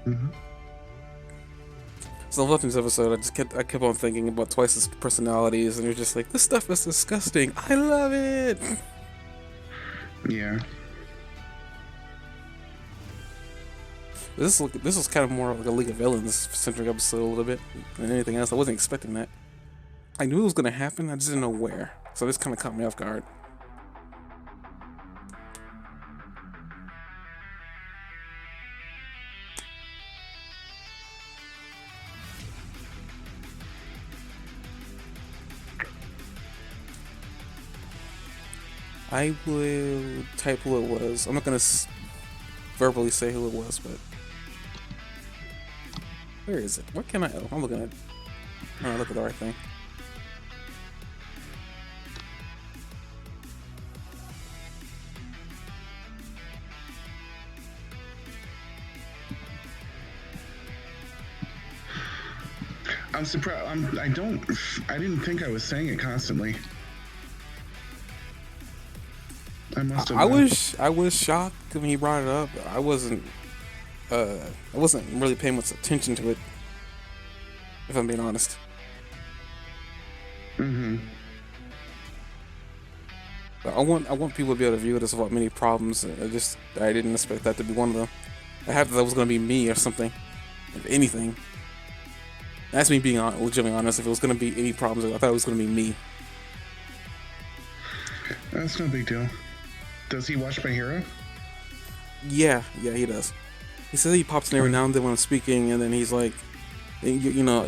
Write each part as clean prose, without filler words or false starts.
Hmm. So watching this episode, I kept on thinking about Twice's personalities, and you're just like, this stuff is disgusting. I love it. Yeah. This was kind of more like a League of Villains centric episode a little bit than anything else. I wasn't expecting that. I knew it was gonna happen. I just didn't know where. So this kind of caught me off guard. I will type who it was. I'm not gonna verbally say who it was, but where is it? Where can I? Oh, I'm looking at. Oh, look at the right thing. I'm surprised. I didn't think I was saying it constantly. I must have. I was shocked when he brought it up. I wasn't really paying much attention to it, if I'm being honest. Mm-hmm. But I want people to be able to view this without many problems. I didn't expect that to be one of them. I had that was gonna be me or something, if anything. That's me being legitimately honest. If it was gonna be any problems, I thought it was gonna be me. That's no big deal. Does he watch My Hero? Yeah, he does. He says he pops in every now and then when I'm speaking, and then he's like, you know,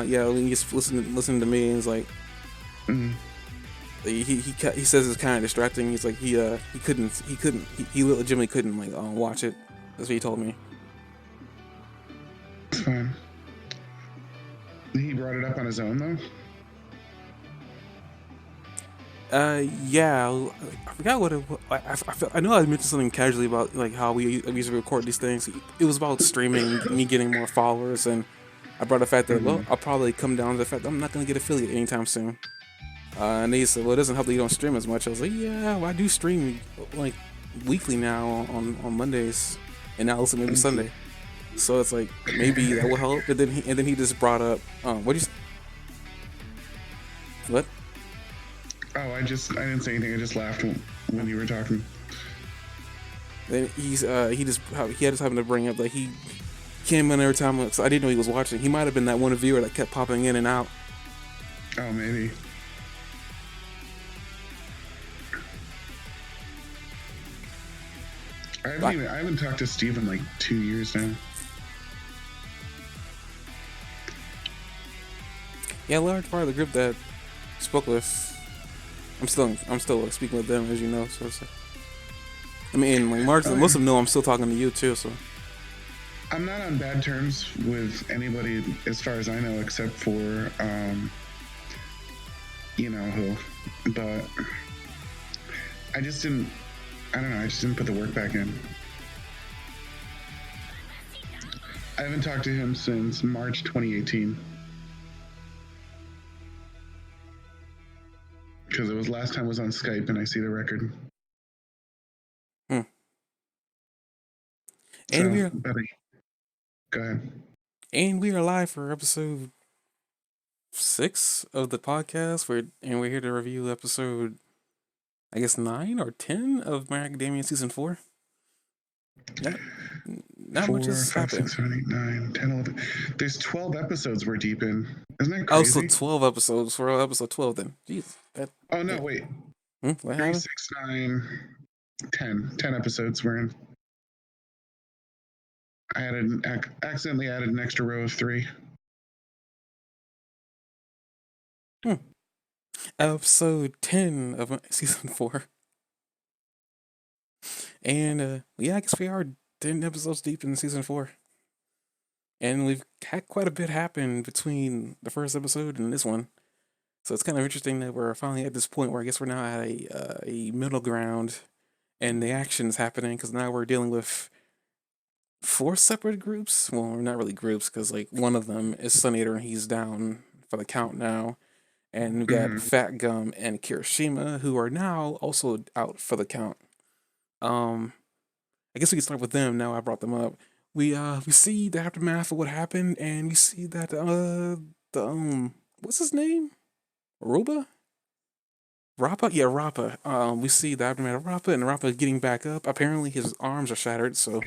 yeah. When you just listen to me, and he's like, Mm-hmm. he says it's kind of distracting. He's like he legitimately couldn't like watch it. That's what he told me. It's fine. He brought it up on his own though. Yeah, I forgot what it was. I know I mentioned something casually about like how we usually record these things. It was about streaming, me getting more followers, and I brought the fact that well, Mm-hmm. I'll probably come down to the fact that I'm not gonna get affiliate anytime soon. And they said, well, it doesn't help that you don't stream as much. I was like, yeah, well, I do stream like weekly now on Mondays, and now also maybe Sunday. So it's like maybe that will help. And then he just brought up, what do you? What? Oh, I didn't say anything. I just laughed when you were talking. Then he had just happened to bring up that he came in every time. So I didn't know he was watching. He might have been that one viewer that kept popping in and out. Oh, maybe. I haven't talked to Steve in like 2 years now. Yeah, a large part of the group that spoke with. I'm still speaking with them, as you know. So it's like, I mean, like most of them know I'm still talking to you too. So I'm not on bad terms with anybody as far as I know, except for you know who. But I just didn't. I don't know. I just didn't put the work back in. I haven't talked to him since March 2018. Because it was last time was on Skype and I see the record. hmm. So, and we're buddy, go ahead. and we are live for episode 6 of the podcast. We're here to review episode, I guess 9 or 10 of My Academia season 4. Yeah, not much 4, has 5, happened. 6, 7, 8, 9, 10, 11. There's 12 episodes we're deep in. Isn't that Oh, so crazy? 12 episodes for episode 12 then. Jeez, Oh, no, wait. what 3, happened? 6, 9, 10. 10 episodes we're in. I accidentally added an extra row of 3. Hmm. Episode 10 of season 4. And yeah, I guess we are 10 episodes deep in season 4. And we've had quite a bit happen between the first episode and this one. So it's kind of interesting that we're finally at this point where I guess we're now at a middle ground and the action's happening because now we're dealing with 4 separate groups. Well, we're not really groups because like one of them is Sunator and he's down for the count now. And we've got Mm-hmm. Fat Gum and Kirishima who are now also out for the count. Um, I guess we can start with them now. I brought them up. we see the aftermath of what happened, and we see that the what's his name? Ruba? Rappa? Yeah, Rappa. We see the aftermath of Rappa, and Rappa getting back up. Apparently, his arms are shattered, so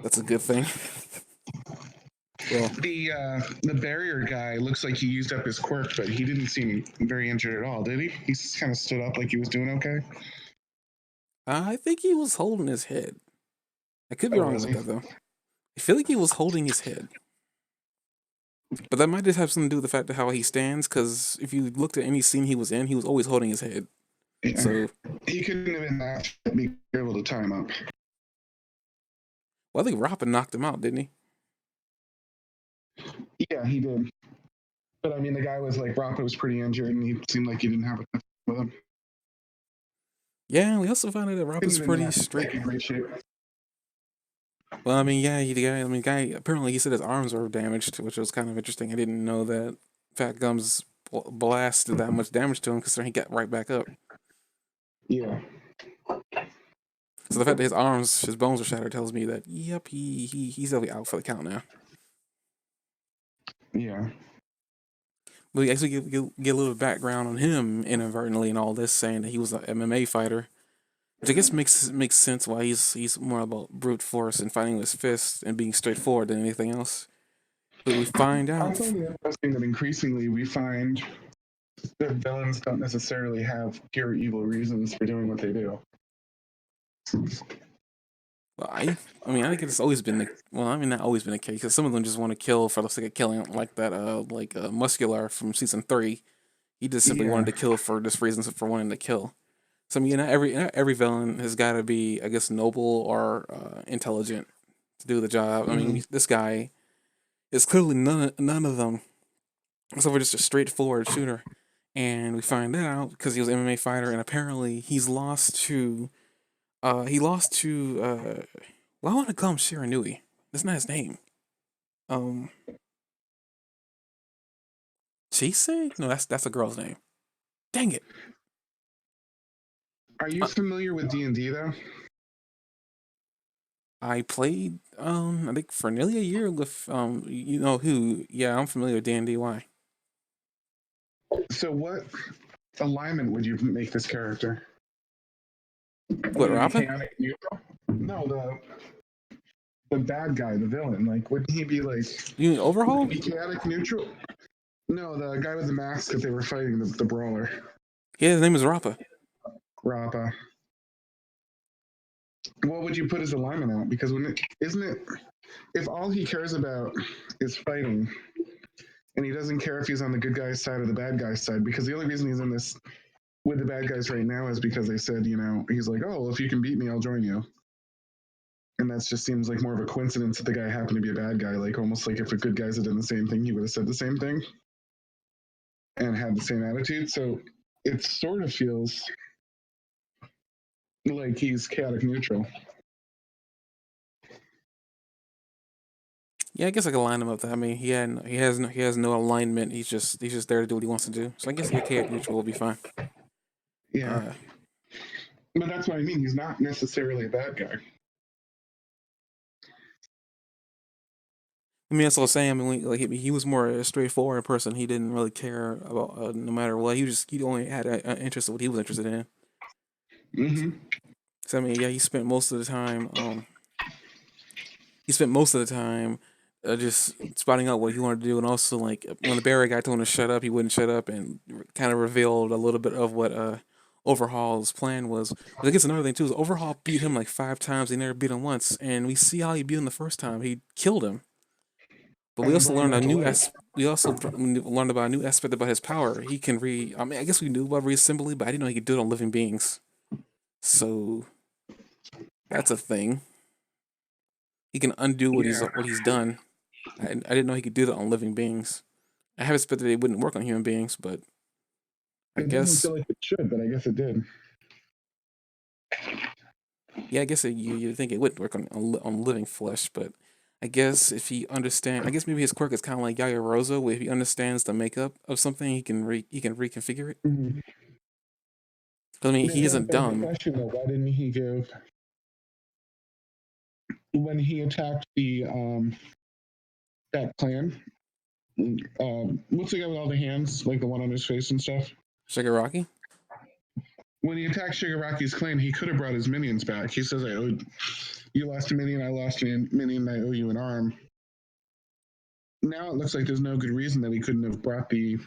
that's a good thing. Well, The barrier guy looks like he used up his quirk, but he didn't seem very injured at all, did he? He kind of stood up like he was doing okay. I think he was holding his head. I could be Oh, wrong was about he? that though. I feel like he was holding his head, but that might just have something to do with the fact of how he stands. Because if you looked at any scene he was in, he was always holding his head. Yeah. So, He couldn't have been that to be able to tie him up. well, I think Rappa knocked him out, didn't he? Yeah, he did. But I mean, the guy was like, Rappa was pretty injured, and he seemed like he didn't have enough with him. Yeah, we also found out that Couldn't Rappa's have been pretty that straight. in great shape. Well, I mean, yeah, guy. Apparently, he said his arms were damaged, which was kind of interesting. I didn't know that Fat Gums blasted that much damage to him, considering he got right back up. Yeah. So the fact that his bones were shattered, tells me that yep, he's definitely out for the count now. Yeah. But we actually get a little background on him inadvertently and all this, saying that he was an MMA fighter, which I guess makes sense why he's more about brute force and fighting with his fists and being straightforward than anything else. But we find I out. find it interesting that increasingly we find that villains don't necessarily have pure evil reasons for doing what they do. Well, I mean, I think it's always been not always been the case, because some of them just want to kill for the sake of killing, like that Muscular from season 3. He just simply Yeah. wanted to kill for just reasons for wanting to kill. So I mean, not every villain has got to be, I guess, noble or intelligent to do the job. I mean, this guy is clearly none of them. So we're just a straightforward shooter, and we find that out because he was an MMA fighter, and apparently he lost to well, I want to call him Shiranui. That's not his name. Um, Chise? No, that's a girl's name. Dang it. Are you familiar with D&D though? I played I think for nearly a year with you know who? Yeah, I'm familiar with D&D. Why? So what alignment would you make this character? What, Would he be Rappa? chaotic neutral? No, the bad guy, the villain. Like, wouldn't he be like? You mean Would he Overhaul? be chaotic neutral? No, the guy with the mask that they were fighting, the brawler, Yeah, his name is Rappa. Rappa. What would you put his alignment at? Because isn't it if all he cares about is fighting, and he doesn't care if he's on the good guy's side or the bad guy's side, because the only reason he's in this with the bad guys right now is because they said, he's like, oh, well, if you can beat me, I'll join you. And that just seems like more of a coincidence that the guy happened to be a bad guy. Like almost like if the good guys had done the same thing, he would have said the same thing and had the same attitude. So it sort of feels like he's chaotic neutral. Yeah, I guess I could line him up. I mean, he has no alignment. He's just there to do what he wants to do. So I guess chaotic neutral will be fine. Yeah. Uh, But that's what I mean. He's not necessarily a bad guy. I mean, that's what I was saying. I mean, like he was more a straightforward person. He didn't really care about no matter what. He only had an interest in what he was interested in. Mm-hmm. So I mean, yeah, he spent most of the time just spotting out what he wanted to do, and also like when the Barry guy told him to shut up, he wouldn't shut up, and kind of revealed a little bit of what Overhaul's plan was. But I guess another thing too is Overhaul beat him like 5 times. He never beat him once, and we see how he beat him the first time. He killed him. But we And also brought him learned back to life. learned about a new aspect about his power. He can I mean, I guess we knew about reassembly, but I didn't know he could do it on living beings. So that's a thing. He can undo Yeah. what he's done. I didn't know he could do that on living beings. I have expected it wouldn't work on human beings, but I It doesn't guess feel like it should, but I guess it did. yeah, I guess you think it would work on living flesh, but I guess if he understand, I guess maybe his quirk is kind of like Yaya Rosa, where if he understands the makeup of something, he can reconfigure it. Mm-hmm. 'Cause, I mean, That he begs isn't the dumb. question though, why didn't he give when he attacked the that clan. What's the guy with all the hands, like the one on his face and stuff? Shigaraki? When he attacked Shigaraki's clan, he could have brought his minions back. He says, you lost a minion, I lost a minion, I owe you an arm. Now it looks like there's no good reason that he couldn't have brought that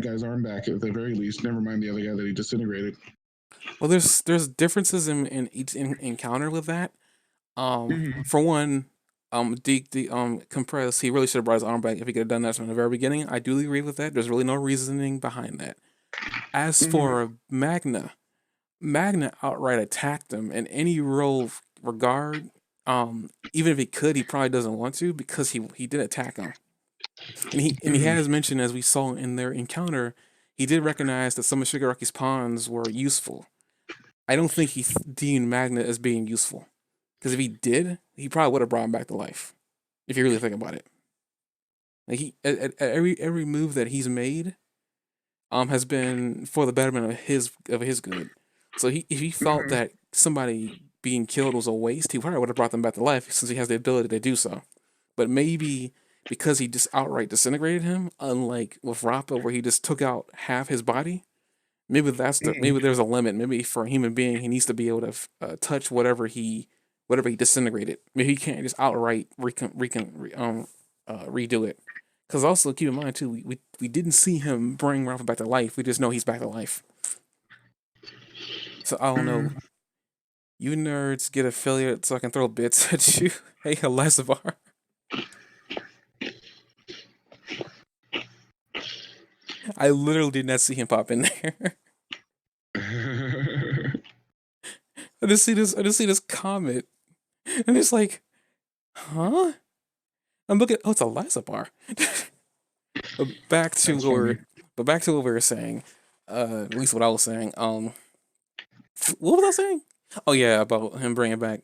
guy's arm back at the very least. Never mind the other guy that he disintegrated. Well, there's differences in each encounter with that. Mm-hmm. For one, the compress, he really should have brought his arm back if he could have done that from the very beginning. I do agree with that. There's really no reasoning behind that. As for Magna outright attacked him in any regard. Even if he could, he probably doesn't want to because he did attack him, and he has mentioned, as we saw in their encounter, he did recognize that some of Shigaraki's pawns were useful. I don't think he deemed Magna as being useful, because if he did, he probably would have brought him back to life. If you really think about it, like he at every move that he's made, has been for the betterment of his good. So if he felt that somebody being killed was a waste, he probably would have brought them back to life since he has the ability to do so. But maybe because he just outright disintegrated him, unlike with Rappa where he just took out half his body, maybe maybe there's a limit. Maybe for a human being, he needs to be able to touch whatever he disintegrated. Maybe he can't just outright redo it. Because also keep in mind too, we didn't see him bring Rappa back to life. We just know he's back to life. So I don't know. You nerds get affiliate so I can throw bits at you. Hey, Elazabar. I literally did not see him pop in there. I just see this comment. And it's like, huh? I'm looking, oh, it's Elazabar. But back to what we were saying. At least what I was saying. What was I saying? Oh yeah, about him bringing back.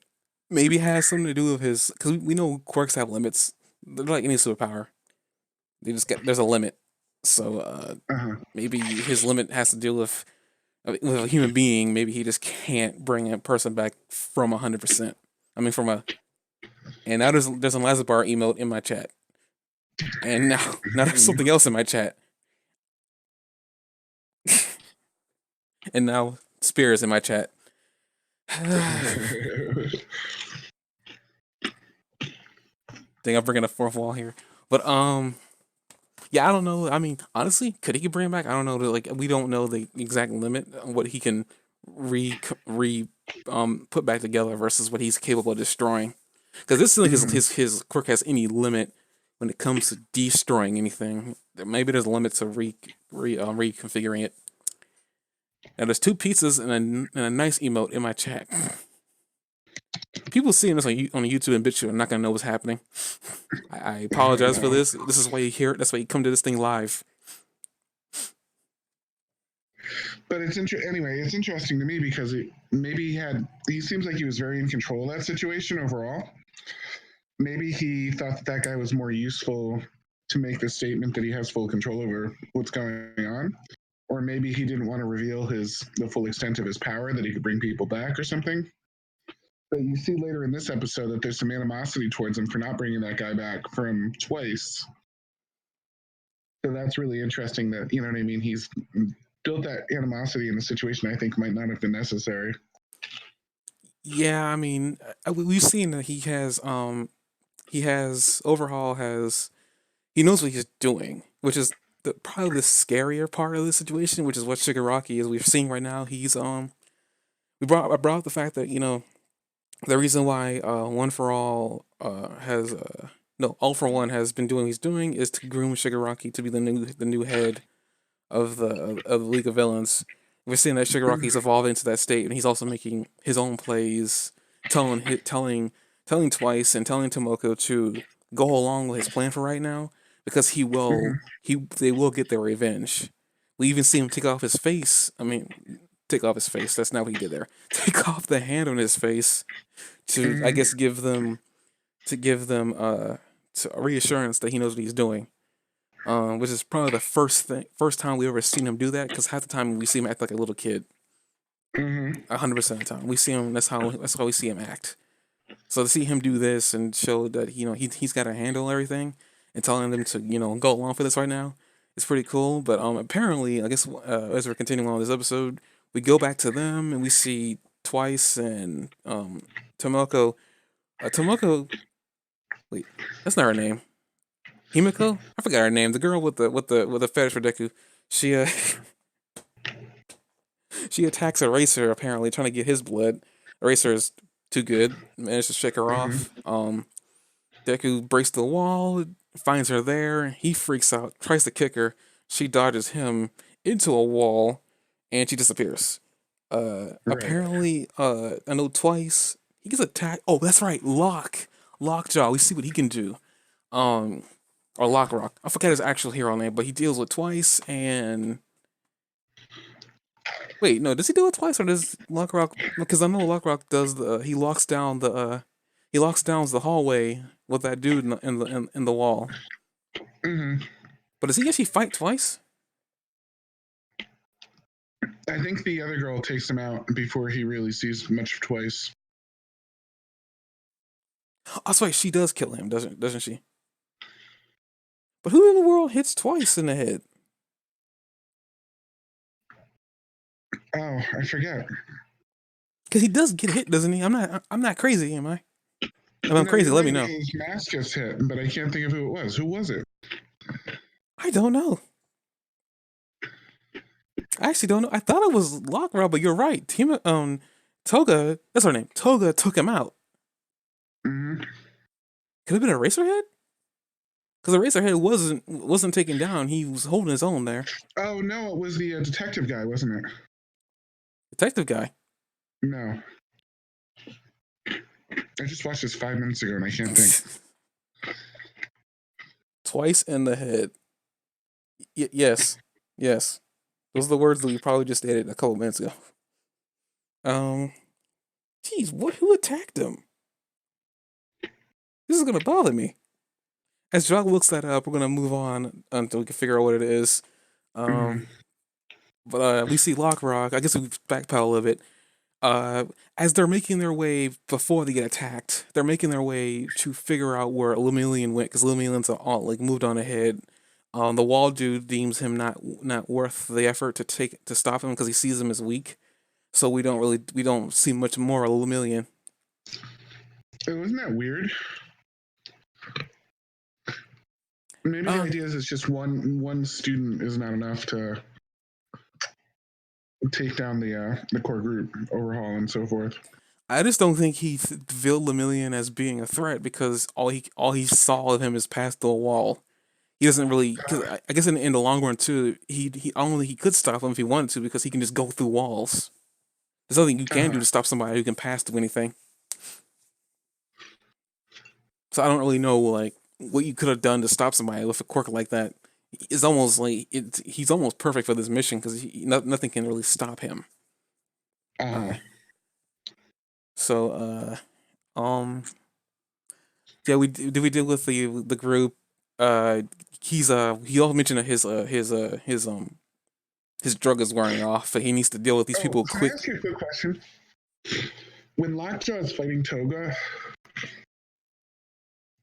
Maybe it has something to do with his, because we know quirks have limits. They're like any superpower. There's a limit. So maybe his limit has to do with a human being. Maybe he just can't bring a person back from 100%. I mean, and now there's a Lazabar emote in my chat, and now there's something else in my chat, and now Spear is in my chat. Think I'm bringing a fourth wall here, but yeah, I don't know. I mean, honestly, could he bring him back? I don't know. Like, we don't know the exact limit on what he can put back together versus what he's capable of destroying. Because this is like his quirk has any limit when it comes to destroying anything. Maybe there's a limit to reconfiguring it. Now there's two pizzas and a nice emote in my chat. People seeing this on YouTube and BitChute are not gonna know what's happening. I apologize for this. This is why you hear it. That's why you come to this thing live. But it's anyway. It's interesting to me because maybe he seems like he was very in control of that situation overall. Maybe he thought that guy was more useful to make the statement that he has full control over what's going on, or maybe he didn't want to reveal the full extent of his power, that he could bring people back or something. But you see later in this episode that there's some animosity towards him for not bringing that guy back from twice. So that's really interesting that, you know what I mean, he's built that animosity in a situation I think might not have been necessary. Yeah, I mean, we've seen that he knows what he's doing, which is probably the scarier part of the situation, which is what Shigaraki is. We're seeing right now. I brought up the fact that, you know, the reason why All For One has been doing what he's doing is to groom Shigaraki to be the new head of the League of Villains. We're seeing that Shigaraki's evolving into that state, and he's also making his own plays, telling Twice and telling Tomoko to go along with his plan for right now, because they will get their revenge. We even see him take off his face. I mean, take off his face. That's not what he did there. Take off the hand on his face to, I guess, give them a reassurance that he knows what he's doing. Which is probably the first time we ever seen him do that, because half the time we see him act like a little kid. 100% of the time we see him. That's how we see him act. So to see him do this and show that he's got to handle everything and telling them to go along for this right now, it's pretty cool. But apparently, I guess as we're continuing on this episode, we go back to them and we see Twice and Tomoko. Tomoko, wait, that's not her name. Himiko? I forgot her name. The girl with the fetish for Deku. She she attacks Eraser apparently, trying to get his blood. Eraser is too good. Managed to shake her off. Deku breaks the wall, finds her there. He freaks out, tries to kick her. She dodges him into a wall, and she disappears. Right. Apparently, I know Twice. He gets attacked. Oh, that's right, Lockjaw. We see what he can do. Or Lockrock. I forget his actual hero name, but he deals with Twice and. Wait, no, does he do it twice or does Lockrock? Because I know Lockrock does he locks down the hallway with that dude in the wall. But does he actually fight twice? I think the other girl takes him out before he really sees much of Twice. Oh, that's right, she does kill him, doesn't she? But who in the world hits Twice in the head? Oh, I forget. Because he does get hit, doesn't he? I'm not crazy, am I? If I'm crazy, you're let right, me know. his mask gets hit, but I can't think of who it was. Who was it? I don't know. I actually don't know. I thought it was Lockrock, but you're right. Toga, that's her name. Toga took him out. Mm-hmm. Could have been Eraserhead? Because Eraserhead wasn't taken down. He was holding his own there. Oh no, it was the detective guy, wasn't it? Detective guy. No. I just watched this 5 minutes ago and I can't think. Twice in the head. Yes. Those are the words that we probably just stated a couple minutes ago. Jeez, who attacked him? This is gonna bother me. As Jog looks that up, we're gonna move on until we can figure out what it is. But we see Lockrock. I guess we backpedal a little bit. As they're making their way before they get attacked, they're making their way to figure out where Lemillion went because Lemillion's all moved on ahead. The wall dude deems him not worth the effort to stop him because he sees him as weak. So we don't see much more of Lemillion. Wasn't that weird? Maybe the idea is it's just one student is not enough to take down the core group, overhaul, and so forth. I just don't think he viewed Lemillion as being a threat because all he saw of him is past the wall. He doesn't really. Cause I guess in the long run too, he only he could stop him if he wanted to because he can just go through walls. There's nothing you can do to stop somebody who can pass through anything. So I don't really know what you could have done to stop somebody with a quirk like that. It's almost like he's almost perfect for this mission because nothing can really stop him. So yeah, we deal with the group. He also mentioned that his drug is wearing off, but he needs to deal with these people Can quick. I ask you a quick question? When Lockjaw is fighting Toga,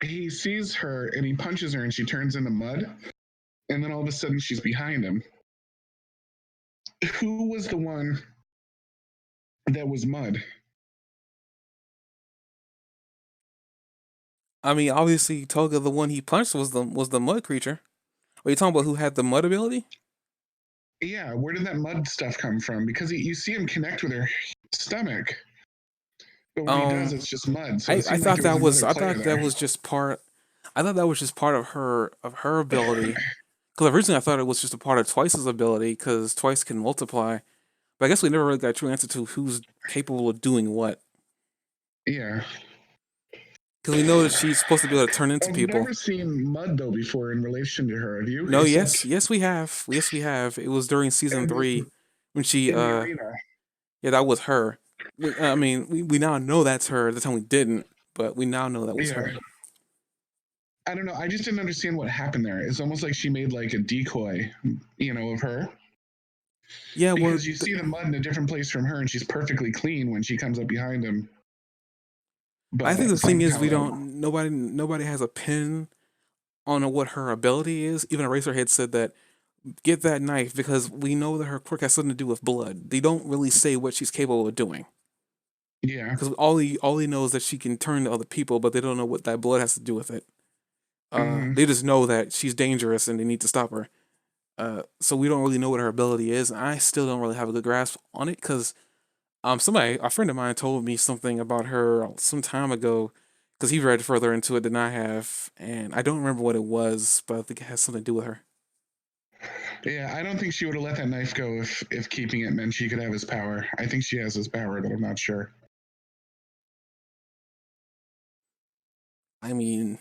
he sees her and he punches her and she turns into mud, and then all of a sudden she's behind him. Who was the one that was mud? I mean, obviously Toga, the one he punched was the mud creature. Are you talking about who had the mud ability? Yeah, where did that mud stuff come from? Because you see him connect with her stomach, but when he does, it's just mud. So I thought like that was just part. I thought that was just part of her ability. Because originally I thought it was just a part of Twice's ability because Twice can multiply. But I guess we never really got a true answer to who's capable of doing what. Yeah. Because we know that she's supposed to be able to turn into people. I've never seen mud though before in relation to her. Have you? No, yes we have. Yes we have. It was during season 3 when she in the arena. Yeah, that was her. I mean, we now know that's her. At the time we didn't, but we now know that was her. I don't know. I just didn't understand what happened there. It's almost like she made like a decoy, of her. Yeah, because you see the mud in a different place from her, and she's perfectly clean when she comes up behind him. I but think at the the thing same is, time, we don't. Nobody has a pin on what her ability is. Even Eraserhead said that get that knife because we know that her quirk has something to do with blood. They don't really say what she's capable of doing yeah. because all he knows is that she can turn to other people, but they don't know what that blood has to do with it. Hmm. They just know that she's dangerous and they need to stop her. So we don't really know what her ability is. I still don't really have a good grasp on it because a friend of mine told me something about her some time ago because he read further into it than I have, and I don't remember what it was, but I think it has something to do with her. Yeah, I don't think she would have let that knife go if keeping it meant she could have his power. I think she has his power, but I'm not sure. I mean,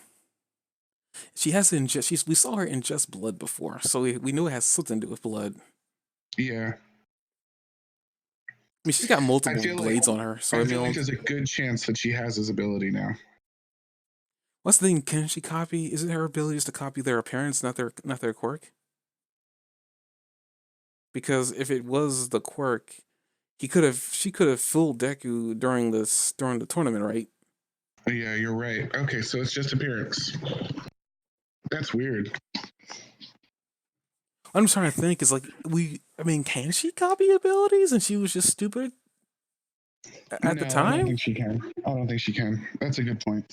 she has to ingest. We saw her ingest blood before, so we know it has something to do with blood. Yeah, I mean, she's got I multiple feel like blades on her, so I I feel like mean, there's a good chance that she has his ability now. what's the thing? Can she copy? Is it her ability just to copy their appearance, not their quirk? Because if it was the quirk, she could have fooled Deku during the tournament, right? Yeah, you're right. Okay, so it's just appearance. That's weird. I'm just trying to think. Is like I mean, can she copy abilities? And she was just stupid at the No, I don't time. think she can. I don't think she can. That's a good point.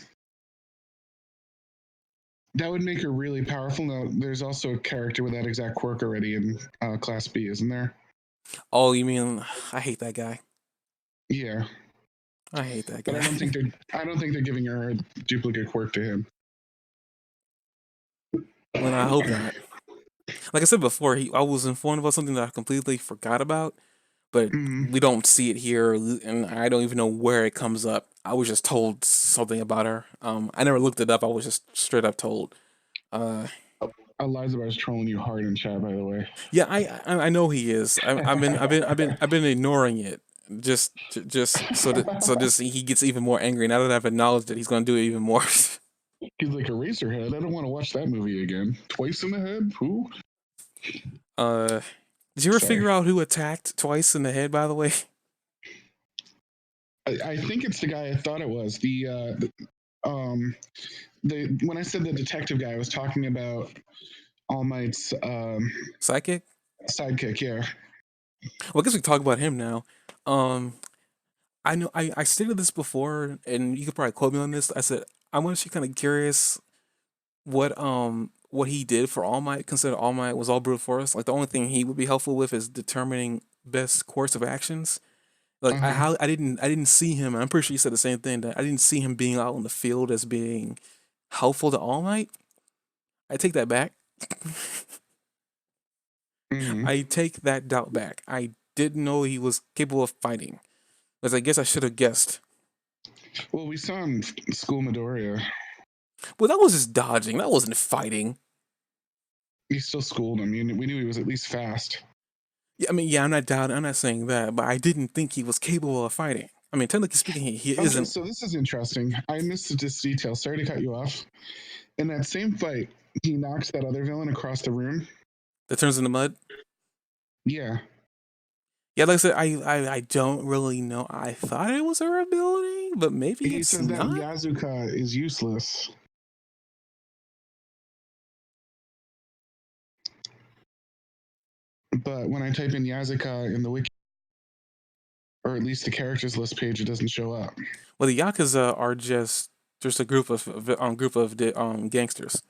That would make her really powerful. Now, there's also a character with that exact quirk already in Class B, isn't there? Oh, you mean I hate that guy. Yeah, I hate that but guy. I don't think they're giving her a duplicate quirk to him. Well, I hope not. Like I said before, I was informed about something that I completely forgot about, but Mm. we don't see it here, and I don't even know where it comes up. I was just told something about her. I never looked it up. I was just straight up told. Uh, Eliza is trolling you hard in chat, by the way. yeah, I know he is. I've been ignoring it just so this he gets even more angry. Now that I've acknowledged it, he's going to do it even more. He's like Eraserhead. I don't want to watch that movie again. Twice in the head? Who? uh, did you ever Sorry. figure out who attacked twice in the head? By the way, I think it's the guy I thought it was. The when I said the detective guy, I was talking about All Might's psychic. sidekick. Yeah. Well, I guess we can talk about him now. Um, I know I stated this before, and you could probably quote me on this. I said I'm actually kind of curious what he did for All Might. Consider All Might was all brute force. Like the only thing he would be helpful with is determining best course of actions. Like Uh-huh. I didn't see him. I'm pretty sure you said the same thing. That I didn't see him being out in the field as being helpful to All Might. I take that back. Hmm. I take that doubt back. I didn't know he was capable of fighting, because I guess I should have guessed. Well, we saw him school Midoriya. Well, that was just dodging. That wasn't fighting. He still schooled him. We knew he was at least fast. Yeah, I mean, yeah, I'm not doubting. I'm not saying that, but I didn't think he was capable of fighting. I mean, technically speaking, he Okay, isn't. so this is interesting. I missed this detail. Sorry to cut you off. In that same fight, he knocks that other villain across the room. That turns into mud. Yeah. Yeah, like I said, I don't really know. I thought it was her ability, but maybe He it's says that not. Yazuka is useless. But when I type in Yazuka in the wiki, or at least the characters list page, it doesn't show up. Well, the Yakuza are just a group of gangsters.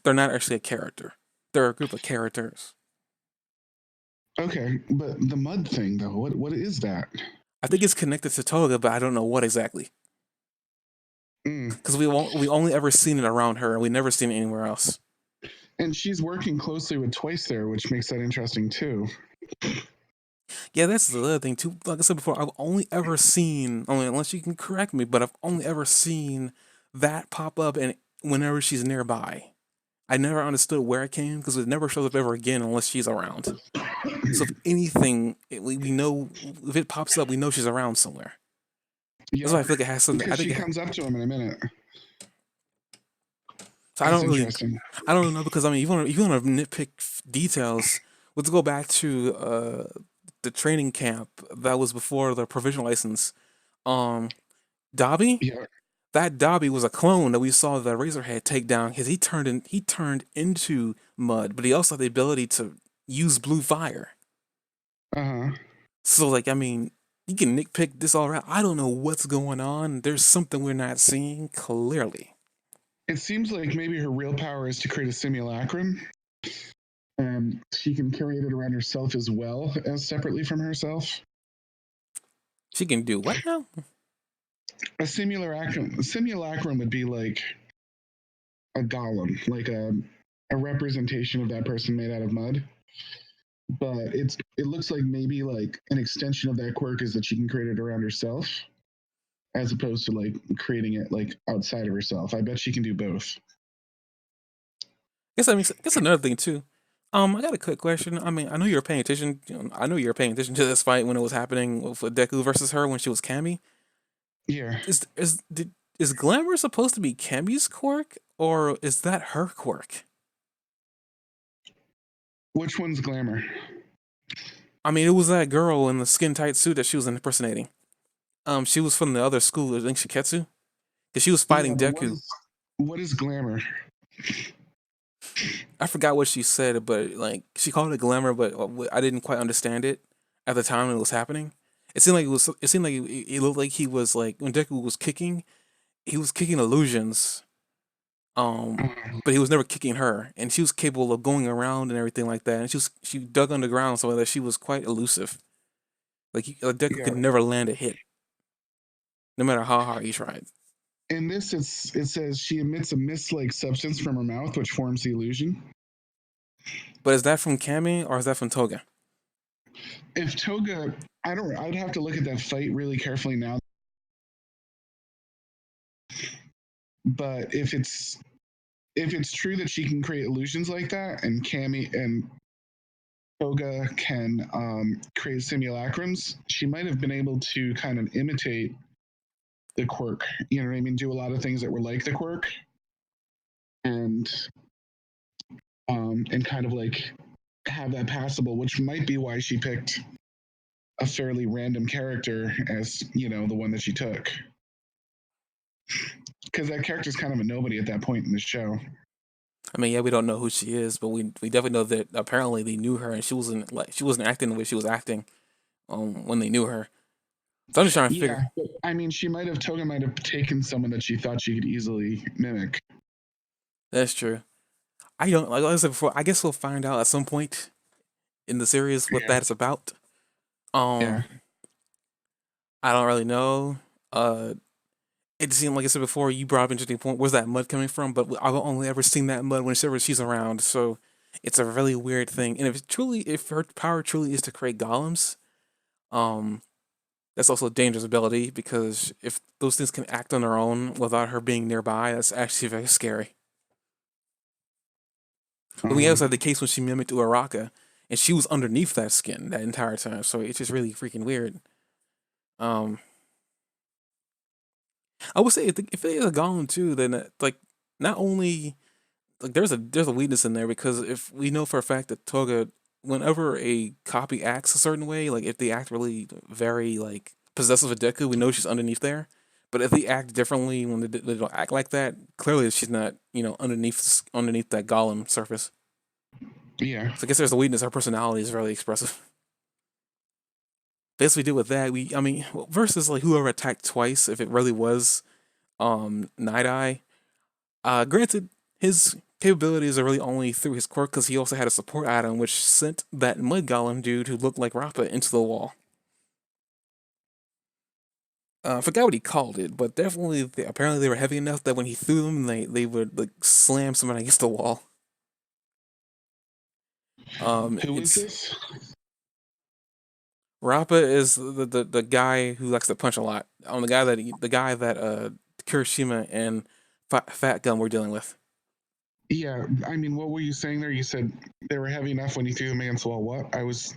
They're not actually a character. They're a group of characters. Okay, but the mud thing though, what is that? I think it's connected to Toga, but I don't know what exactly. Mm. Because we only ever seen it around her, and we never seen it anywhere else. And she's working closely with Twice there, which makes that interesting too. Yeah, that's the other thing too. Like I said before, I've only ever seen, only unless you can correct me, but I've only ever seen that pop up and whenever she's nearby. I never understood where it came because it never shows up ever again unless she's around. So if anything, we know if it pops up, we know she's around somewhere. That's why Yeah, I feel like it has something. I because think she comes up to him in a minute. so. That's interesting. I don't know because I mean, if you want to nitpick details, let's go back to the training camp that was before the provisional license. Um, Dobby, Yeah. that Dobby was a clone that we saw the Razorhead take down because he turned into mud, but he also had the ability to use blue fire. Uh-huh. So like I mean, you can nitpick this all around. I don't know what's going on. There's something we're not seeing clearly. It seems like maybe her real power is to create a simulacrum, and she can carry it around herself as well as separately from herself. She can do what now? A simulacrum would be like a golem, like a representation of that person made out of mud. But it looks like maybe like an extension of that quirk is that she can create it around herself, as opposed to like creating it like outside of herself. I bet she can do both. Guess another thing too. I got a quick question. I mean, I know you were paying attention. I know you were paying attention to this fight when it was happening with Deku versus her when she was Cammy. Yeah. Is Glamour supposed to be Cammy's quirk or is that her quirk? Which one's Glamour? I mean, it was that girl in the skin tight suit that she was impersonating. She was from the other school, I think Shiketsu, because she was Yeah, fighting but Deku. what is Glamour? I forgot what she said, but like she called it glamour, but I didn't quite understand it at the time when it was happening. It seemed like it was. It seemed like it looked like he was like when Deku was kicking, he was kicking illusions. But he was never kicking her, and she was capable of going around and everything like that. And she dug underground so that she was quite elusive. Like Deku Yeah. could never land a hit, no matter how hard he tried. In this, it says she emits a mist-like substance from her mouth, which forms the illusion. But is that from Kami or is that from Toga? If Toga, I don't. I'd have to look at that fight really carefully now. But if it's true that she can create illusions like that, and Cammy and Toga can create simulacrums, she might have been able to kind of imitate the quirk. You know what I mean? Do a lot of things that were like the quirk, and and kind of like have that passable, which might be why she picked a fairly random character as the one that she took, because that character's kind of a nobody at that point in the show. I mean, yeah, we don't know who she is, but we definitely know that apparently they knew her, and she wasn't acting the way she was acting when they knew her. So I'm just trying to Yeah, figure. but, I mean, Toga might have taken someone that she thought she could easily mimic. That's true. I don't like I said before. I guess we'll find out at some point in the series what Yeah, that's about. yeah, Um, I don't really know. It seemed like I said before. You brought up an interesting point. Where's that mud coming from? But I've only ever seen that mud whenever she's around. So it's a really weird thing. And if her power truly is to create golems, um, that's also a dangerous ability because if those things can act on their own without her being nearby, that's actually very scary. But we uh-huh. also had the case when she mimicked Uraraka, and she was underneath that skin that entire time, so it's just really freaking weird. Um, I would say if it is a golem too, then like not only like there's a weakness in there because if we know for a fact that Toga, whenever a copy acts a certain way, like if they act really very like possessive of Deku, we know she's underneath there. But if they act differently when they don't act like that, clearly she's not underneath that golem surface. Yeah, So I guess there's a weakness. Her personality is really expressive. Basically, deal with that. I mean, versus like whoever attacked twice, if it really was Night Eye. Granted, his capabilities are really only through his quirk because he also had a support item which sent that mud golem dude who looked like Rappa into the wall. I forgot what he called it, but definitely apparently they were heavy enough that when he threw them, they would like slam someone against the wall. who is It's this? Rappa is the guy who likes to punch a lot. The guy that Kirishima and Fat Gum were dealing with. Yeah, I mean, what were you saying there? You said they were heavy enough when you threw them against the wall. What? I was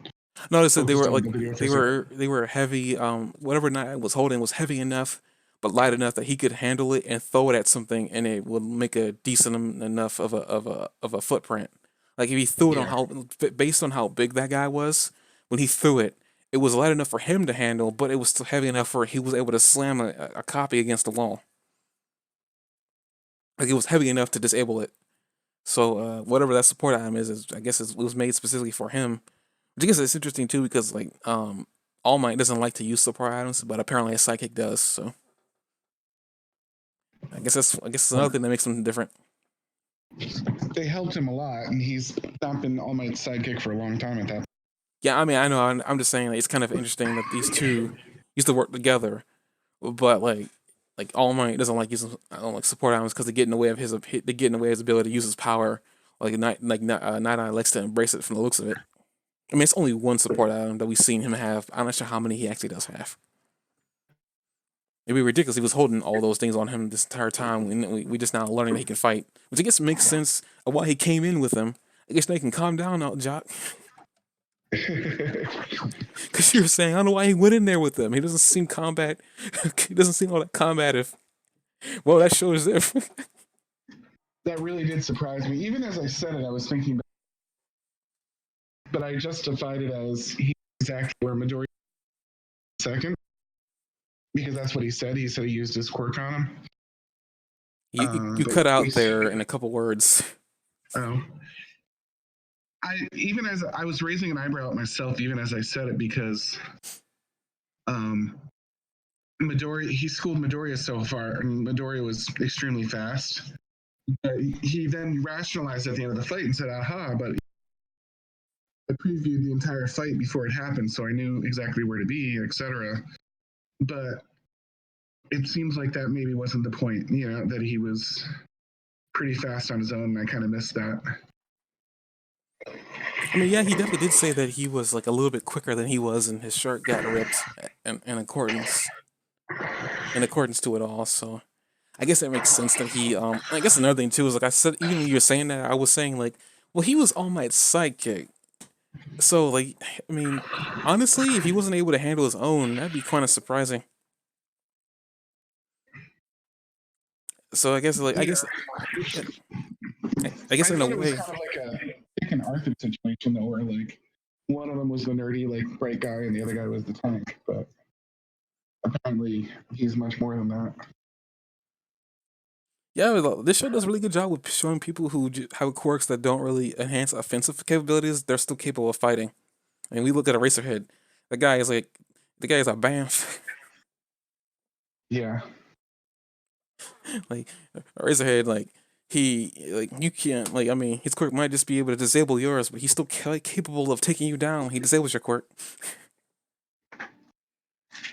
Notice that they focused were on like the video for a second. they were heavy. Whatever Knight was holding was heavy enough, but light enough that he could handle it and throw it at something, and it would make a decent enough of a footprint. Like if he threw it on Yeah, how based on how big that guy was when he threw it, it was light enough for him to handle, but it was still heavy enough for he was able to slam a copy against the wall. Like it was heavy enough to disable it. So whatever that support item is I guess it was made specifically for him. Which I guess it's interesting too because like All Might doesn't like to use support items, but apparently a psychic does. So I guess it's another thing that makes him different. They helped him a lot, and he's not been All Might's sidekick for a long time at that. Yeah, I mean I know I'm just saying like, it's kind of interesting that these two used to work together, but like All Might doesn't like using like support items because they get in the way of they get in the way of his ability to use his power. Night Eye likes to embrace it from the looks of it. I mean, it's only one support item that we've seen him have. I'm not sure how many he actually does have. It'd be ridiculous. He was holding all those things on him this entire time. We just now learning that he can fight, which I guess makes sense of why he came in with them. I guess they can calm down now, Jock. Because you were saying, I don't know why he went in there with them. He doesn't seem combat. He doesn't seem all that combative. Well, that shows if. That really did surprise me. Even as I said it, I was thinking, but I justified it as he's exactly where Midori second, because that's what he said. He said he used his quirk on him. You cut out there in a couple words. Oh. Even as I was raising an eyebrow at myself, even as I said it, because Midori, he schooled Midoriya so far, and Midoriya was extremely fast. But he then rationalized at the end of the fight and said, aha, but I previewed the entire fight before it happened, so I knew exactly where to be, etc. But it seems like that maybe wasn't the point, that he was pretty fast on his own, and I kind of missed that. I mean, yeah, he definitely did say that he was like a little bit quicker than he was, and his shirt got ripped in accordance to it all. So I guess that makes sense that he. I guess another thing too is like I said, even when you were saying that, I was saying like, well, he was All Might's sidekick. So like, I mean, honestly, if he wasn't able to handle his own, that'd be kind of surprising. So I guess like I guess in a it was way. kind of like a Dick and Arthur situation though, where like one of them was the nerdy, like bright guy, and the other guy was the tank. But apparently, he's much more than that. Yeah, this show does a really good job with showing people who have quirks that don't really enhance offensive capabilities. They're still capable of fighting. I mean, we look at Eraserhead. The guy is like, the guy is a bamf. Yeah. Like Eraserhead, like you can't like. I mean, his quirk might just be able to disable yours, but he's still capable of taking you down. He disables your quirk.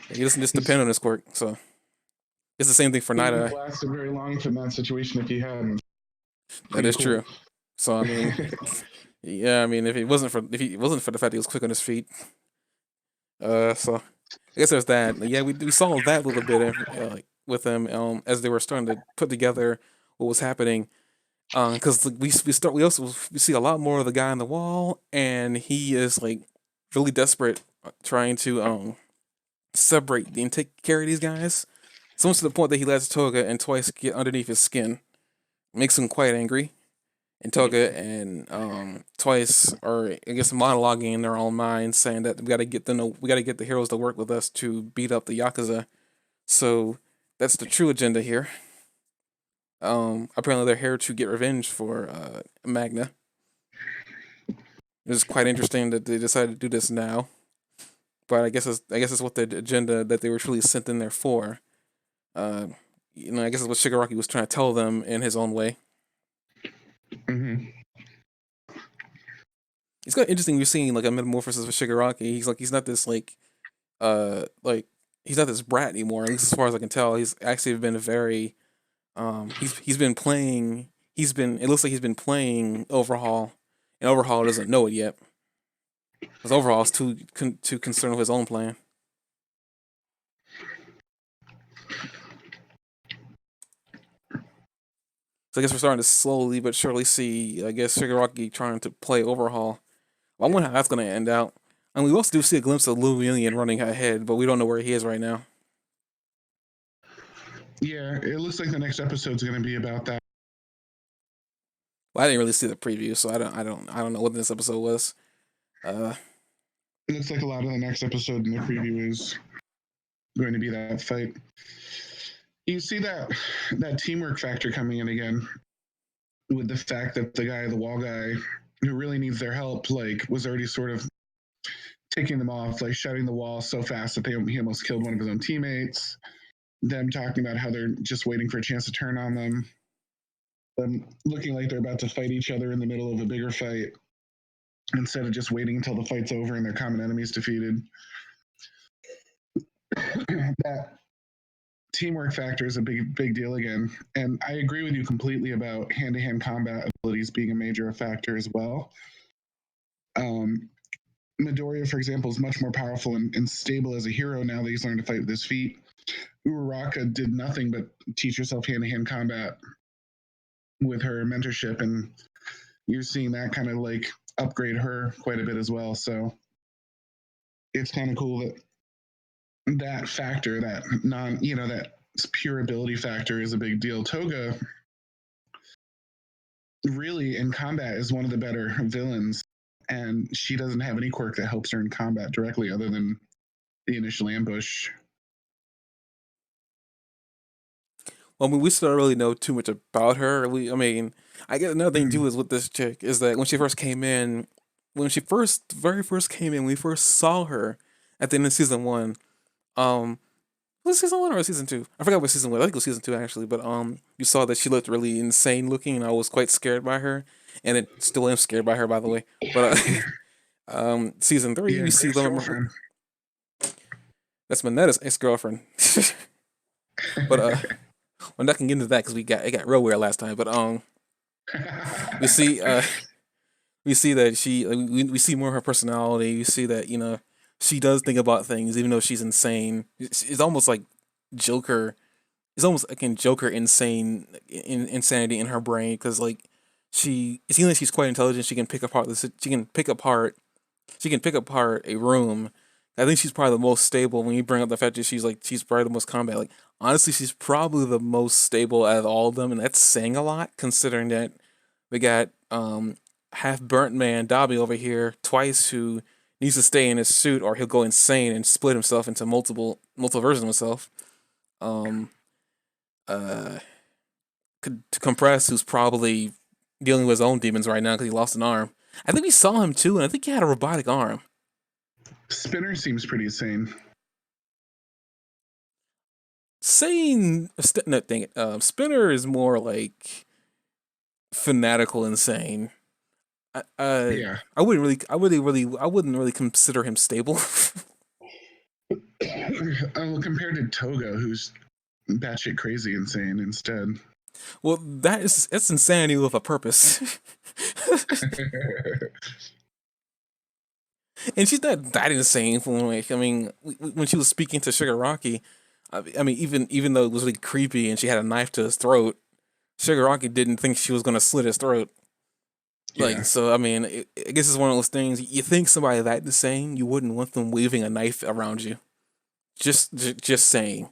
He doesn't just depend on his quirk. So it's the same thing for He Night wouldn't Eye. have lasted very long from that situation if he hadn't. That is Cool. true. So I mean, yeah, I mean, if he wasn't for the fact he was quick on his feet, so I guess there's that. Yeah, we saw that a little bit like with them as they were starting to put together what was happening. Because we see a lot more of the guy on the wall, and he is like really desperate, trying to separate and take care of these guys. So much to the point that he lets Toga and Twice get underneath his skin, makes him quite angry. And Toga and Twice are, I guess, monologuing in their own minds, saying that we got to get the heroes to work with us to beat up the Yakuza. So that's the true agenda here. Apparently they're here to get revenge for Magna. It's quite interesting that they decided to do this now, but I guess it's what the agenda that they were truly sent in there for. I guess it's what Shigaraki was trying to tell them in his own way. Mm-hmm. It's kind of interesting. You're seeing like a metamorphosis of Shigaraki. He's not this he's not this brat anymore. At least as far as I can tell, he's actually been a very he's been playing. It looks like he's been playing Overhaul, and Overhaul doesn't know it yet. Because Overhaul is too concerned with his own plan. So I guess we're starting to slowly but surely see, I guess, Shigaraki trying to play Overhaul. Well, I wonder how that's going to end out. And we also do see a glimpse of Lumillion running ahead, but we don't know where he is right now. Yeah, it looks like the next episode's going to be about that. Well, I didn't really see the preview, so I don't know what this episode was. It looks like a lot of the next episode in the preview is going to be that fight. you see that teamwork factor coming in again with the fact that the guy, the wall guy, who really needs their help, like was already sort of taking them off, like shutting the wall so fast that he almost killed one of his own teammates. Them talking about how they're just waiting for a chance to turn on them. Them looking like they're about to fight each other in the middle of a bigger fight instead of just waiting until the fight's over and their common enemy's defeated. That teamwork factor is a big deal again. And I agree with you completely about hand-to-hand combat abilities being a major factor as well. Midoriya, for example, is much more powerful and stable as a hero now that he's learned to fight with his feet. Uraraka did nothing but teach herself hand-to-hand combat with her mentorship, and you're seeing that kind of like upgrade her quite a bit as well. So it's kind of cool that factor, that that pure ability factor is a big deal. Toga really in combat is one of the better villains, and she doesn't have any quirk that helps her in combat directly other than the initial ambush. Well, I mean, we still don't really know too much about her. I guess another thing too is with this chick is that when she first came in, very first came in, we first saw her at the end of season one. Was it season one or season two? I forgot what season was. I think it was season two actually. But you saw that she looked really insane looking, and I was quite scared by her, and it still am scared by her, by the way. But season three, Yeah, you see them. That's Manetta's ex girlfriend. But we're not gonna get into that because it got real weird last time. But we see we see that we see more of her personality. We see that she does think about things even though she's insane. It's almost like Joker. It's almost like in Joker insanity in her brain because like it seems like she's quite intelligent. She can pick apart a room. I think she's probably the most stable when you bring up the fact that she's probably the most combat. Like honestly, she's probably the most stable out of all of them, and that's saying a lot considering that we got half burnt man Dobby over here twice who needs to stay in his suit or he'll go insane and split himself into multiple versions of himself. Um, uh, to Compress, who's probably dealing with his own demons right now because he lost an arm. I think we saw him too, and I think he had a robotic arm. Spinner seems pretty sane. No, dang it. Spinner is more like fanatical insane. Yeah. I wouldn't really consider him stable. Well, compared to Toga, who's batshit crazy insane instead. Well, that's insanity with a purpose. And she's not that insane. When she was speaking to Shigaraki, even though it was really creepy and she had a knife to his throat, Shigaraki didn't think she was gonna slit his throat. Like, Yeah. so I guess it's one of those things. You think somebody that insane, you wouldn't want them waving a knife around you. Just saying.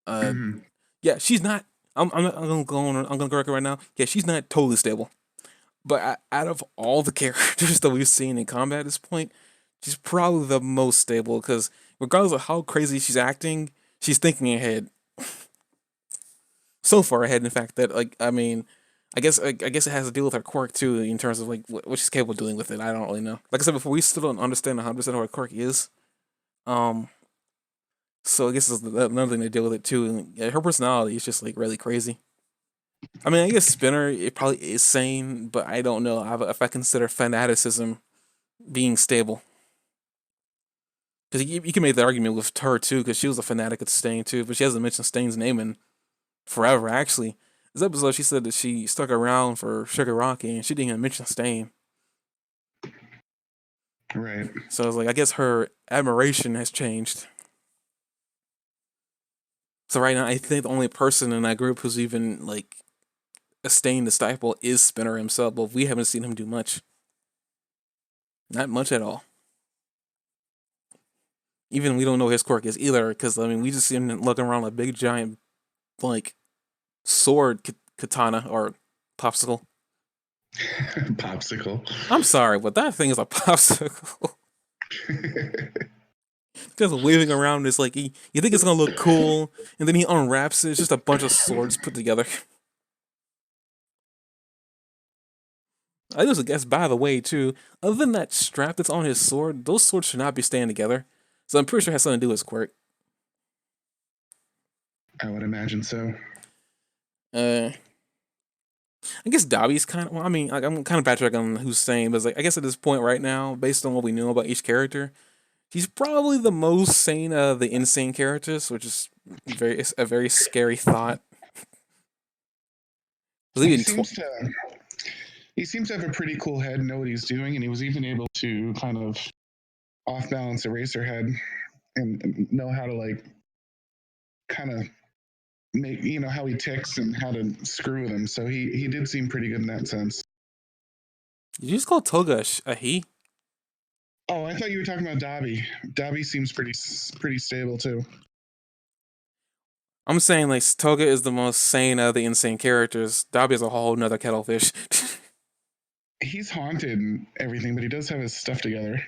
Yeah, she's not. I'm gonna go on. I'm gonna correct her right now. Yeah, she's not totally stable. But out of all the characters that we've seen in combat at this point, she's probably the most stable because regardless of how crazy she's acting, she's thinking ahead. So far ahead, in fact, that I guess it has to deal with her quirk too, in terms of like what she's capable of doing with it. I don't really know. Like I said before, we still don't understand 100% what her quirk is. So I guess it's another thing to deal with it too. And yeah, her personality is just like really crazy. I guess Spinner it probably is sane, but I don't know if I consider fanaticism being stable. Because you can make the argument with her too, because she was a fanatic of Stain too, but she hasn't mentioned Stain's name in forever. Actually, this episode she said that she stuck around for Shigaraki, and she didn't even mention Stain. Right. So it's like I guess her admiration has changed. So right now, I think the only person in that group who's even like a Stain disciple is Spinner himself, but we haven't seen him do much. Not much at all. Even we don't know his quirk is either, because we just see him looking around like a big giant, like sword katana or popsicle. Popsicle. I'm sorry, but that thing is a popsicle. Just waving around is like you think it's gonna look cool, and then he unwraps it. It's just a bunch of swords put together. I just guess, by the way, too, other than that strap that's on his sword, those swords should not be staying together. So I'm pretty sure it has something to do with his quirk. I would imagine so. Uh, I guess Dobby's kind of. Well, I mean, like, I'm kind of backtracking on who's saying, but it's like I guess at this point right now, based on what we know about each character, he's probably the most sane of the insane characters, which is it's a very scary thought. 'Cause He even seems to he seems to have a pretty cool head, know what he's doing, and he was even able to kind of off balance Eraserhead and know how to like kind of make how he ticks and how to screw with him. So he did seem pretty good in that sense. did you just call Toga a he? Oh, I thought you were talking about Dobby. Dobby seems pretty stable too. I'm saying like Toga is the most sane of the insane characters. Dobby is a whole nother kettlefish. He's haunted and everything, but he does have his stuff together.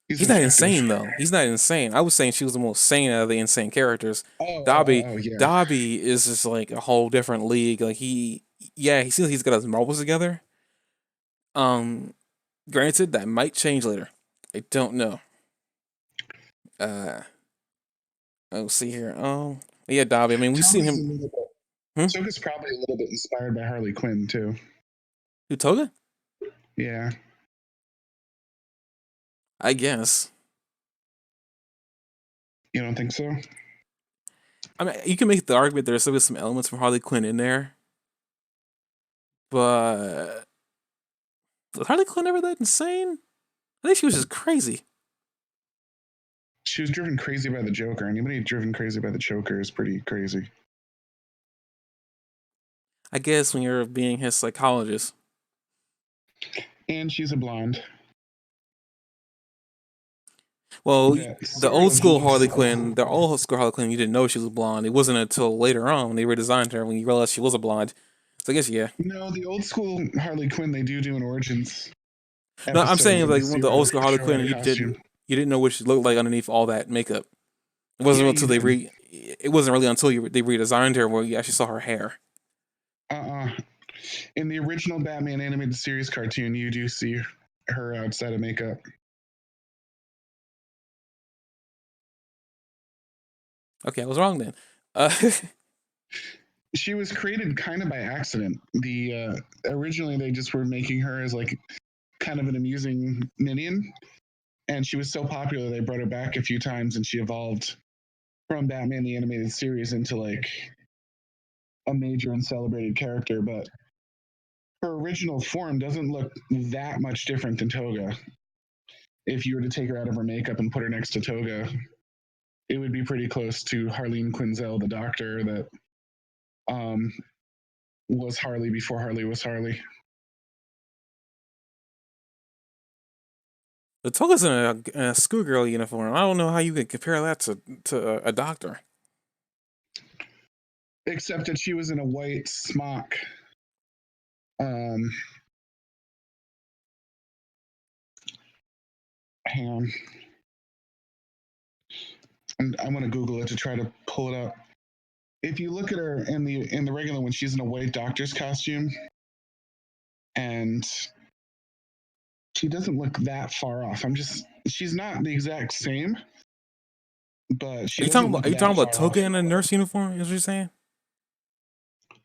He's He's not effective. insane though. He's not insane. I was saying she was the most sane out of the insane characters. Yeah. Dobby is just like a whole different league. Like he seems he's got his marbles together. Um, Granted, that might change later. I don't know. Uh, let's see here. Yeah, Dobby. I mean, we've seen him. Toga's probably a little bit inspired by Harley Quinn too. Who, Toga? Yeah. I guess. You don't think so? I mean, you can make the argument there's still some elements from Harley Quinn in there, but was Harley Quinn ever that insane? I think she was just crazy. She was driven crazy by the Joker. Anybody driven crazy by the Joker is pretty crazy. I guess when you're being his psychologist. And she's a blonde. Well, Yeah, the old school Harley Quinn, you didn't know she was blonde. It wasn't until later on when they redesigned her when you realized she was a blonde. So I guess yeah. No, the old school Harley Quinn, they do an origins. No, I'm saying like when the old school Harley Quinn, you didn't know what she looked like underneath all that makeup. It wasn't until it wasn't really until they redesigned her where you actually saw her hair. In the original Batman animated series cartoon, you do see her outside of makeup. Okay, I was wrong then. She was created kind of by accident. Originally they just were making her as like kind of an amusing minion, and she was so popular they brought her back a few times, and she evolved from Batman the animated series into like a major and celebrated character. But her original form doesn't look that much different than Toga. If you were to take her out of her makeup and put her next to Toga, it would be pretty close to Harleen Quinzel, the Doctor that was Harley before Harley was Harley. The Toga's in a schoolgirl uniform. I don't know how you could compare that to a doctor. Except that she was in a white smock. Hang on. I'm gonna Google it to try to pull it up. If you look at her in the regular one, she's in a white doctor's costume, and she doesn't look that far off. She's not the exact same, but she doesn't look that far off. Are you talking about Toga in a nurse uniform? Is what you're saying? Are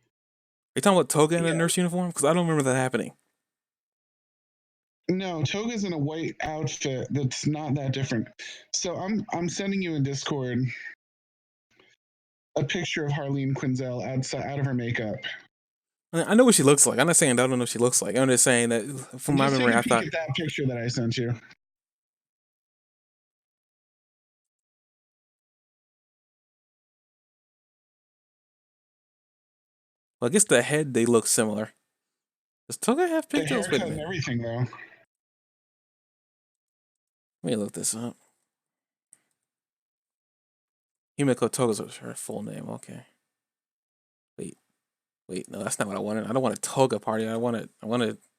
you talking about Toga in a nurse uniform? Because I don't remember that happening. No, Toga's in a white outfit that's not that different. So I'm sending you in Discord a picture of Harleen Quinzel out of her makeup. I know what she looks like. I'm not saying I don't know what she looks like. I'm just saying that from my memory, I thought. At that picture that I sent you. Well, I guess the head they look similar. Does Toga have pigtails? The haircut and everything though. Let me look this up. Himiko Toga's her full name. Okay. Wait, no, that's not what I wanted. I don't want a Toga party. I wanted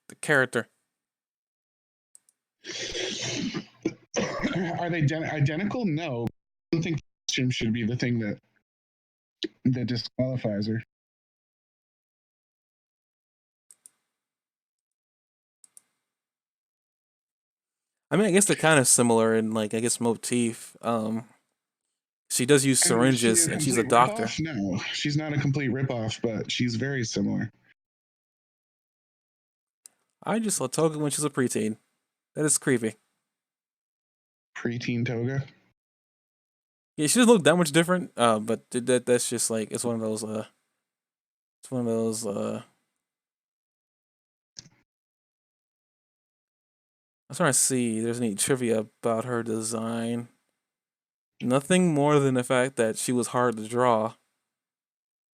the character. Are they identical? No. I don't think costume should be the thing that disqualifies her. I mean, I guess they're kind of similar in like I guess motif. She does use I mean, is she syringes, a and she's a complete doctor. ripoff? No, she's not a complete ripoff, but she's very similar. I just saw Toga when she was a preteen. That is creepy. Preteen Toga. Yeah, she doesn't look that much different. But that's just like it's one of those. It's one of those. I'm trying to see. There's any trivia about her design. Nothing more than the fact that she was hard to draw.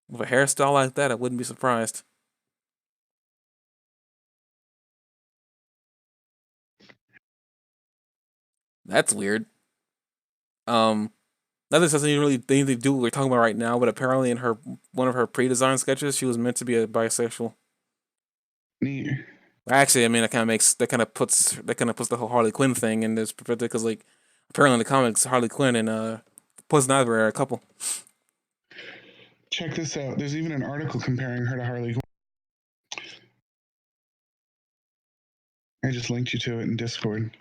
With a hairstyle like that, I wouldn't be surprised. That's weird. Um, Not that this has anything to do with what we're talking about right now, but apparently in her one of her pre-designed sketches, she was meant to be a bisexual. Neat. Actually, I mean that kind of puts the whole Harley Quinn thing in this perspective because like apparently in the comics, Harley Quinn and Poison Ivy are a couple. Check this out. There's even an article comparing her to Harley Quinn. I just linked you to it in Discord.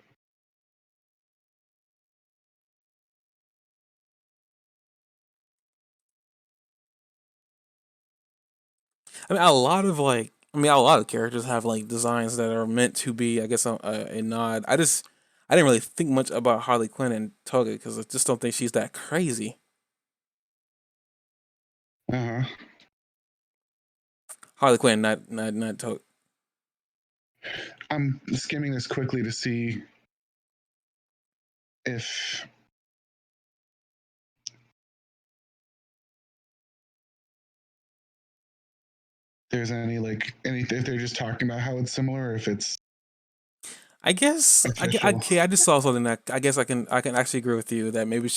I mean, a lot of characters have like designs that are meant to be, I guess, a nod. I didn't really think much about Harley Quinn and Toga because I just don't think she's that crazy. Uh huh. Harley Quinn, not Toga. I'm skimming this quickly to see if there's any if they're just talking about how it's similar or if it's official. I just saw something that I guess I can actually agree with you that maybe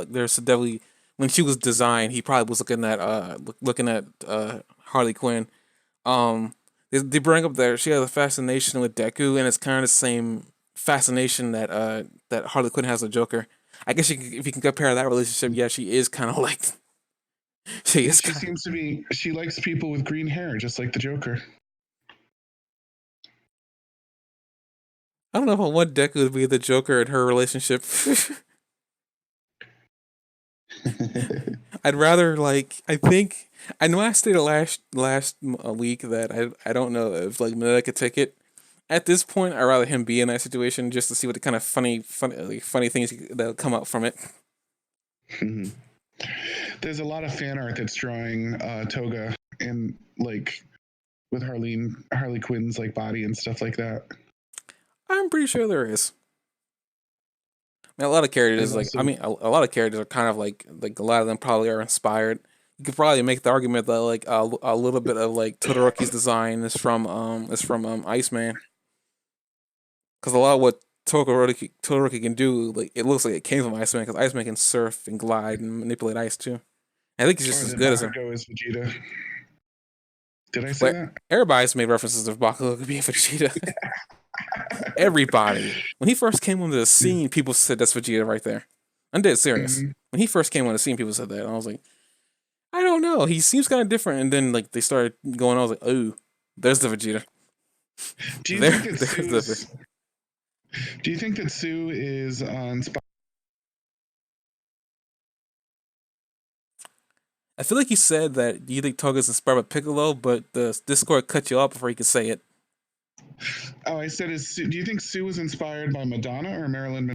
there's definitely when she was designed, he probably was looking at Harley Quinn. They bring up that she has a fascination with Deku, and it's kind of the same fascination that Harley Quinn has with Joker. I guess if you can compare that relationship, yeah, she is kind of like she Yeah, is. she seems to be. She likes people with green hair, just like the Joker. I don't know if I want Deku to be the Joker in her relationship. I'd rather like I know I stated last week that I don't know if like Mineta could take it. At this point, I'd rather him be in that situation just to see what the kind of funny things that'll come out from it. There's a lot of fan art that's drawing Toga and like with Harley Quinn's like body and stuff like that. I'm pretty sure there is. I mean, a lot of characters There's like I also mean a lot of characters are kind of like a lot of them probably are inspired. You could probably make the argument that like a little bit of like Todoroki's design is from Iceman because a lot of what Todoroki can do like it looks like it came from Iceman because Iceman can surf and glide and manipulate ice too. I think he's just or as that good as him. Bakugo is Vegeta. Did I say But that? everybody's made references to Bakugo being Vegeta. Everybody. When he first came onto the scene, people said that's Vegeta right there. I'm dead serious. Mm-hmm. When he first came on the scene, people said that. And I was like, I don't know. He seems kind of different. And then like they started going. I was like, oh, there's the Vegeta. Do you think that There's Sue the. is? Do you think that Sue is inspired? I feel like you said that you think Toga's inspired by Piccolo, but the Discord cut you off before you could say it. Oh, I said is. Do you think Sue was inspired by Madonna or Marilyn?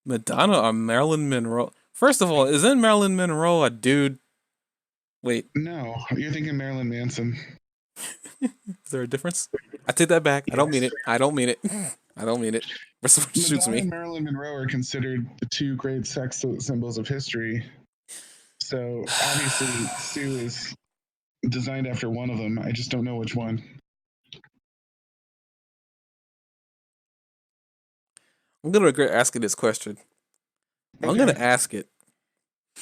Madonna or Marilyn Monroe? First of all, isn't Marilyn Monroe a dude? Wait, No, you're thinking Marilyn Manson. is there a difference? I take that back. I don't mean Yes. it. I don't mean it. I don't mean it. Or someone shoots Madonna me. and Marilyn Monroe are considered the two great sex symbols of history. So obviously, Sue is designed after one of them. I just don't know which one. I'm gonna regret asking this question. I'm gonna Okay. ask it.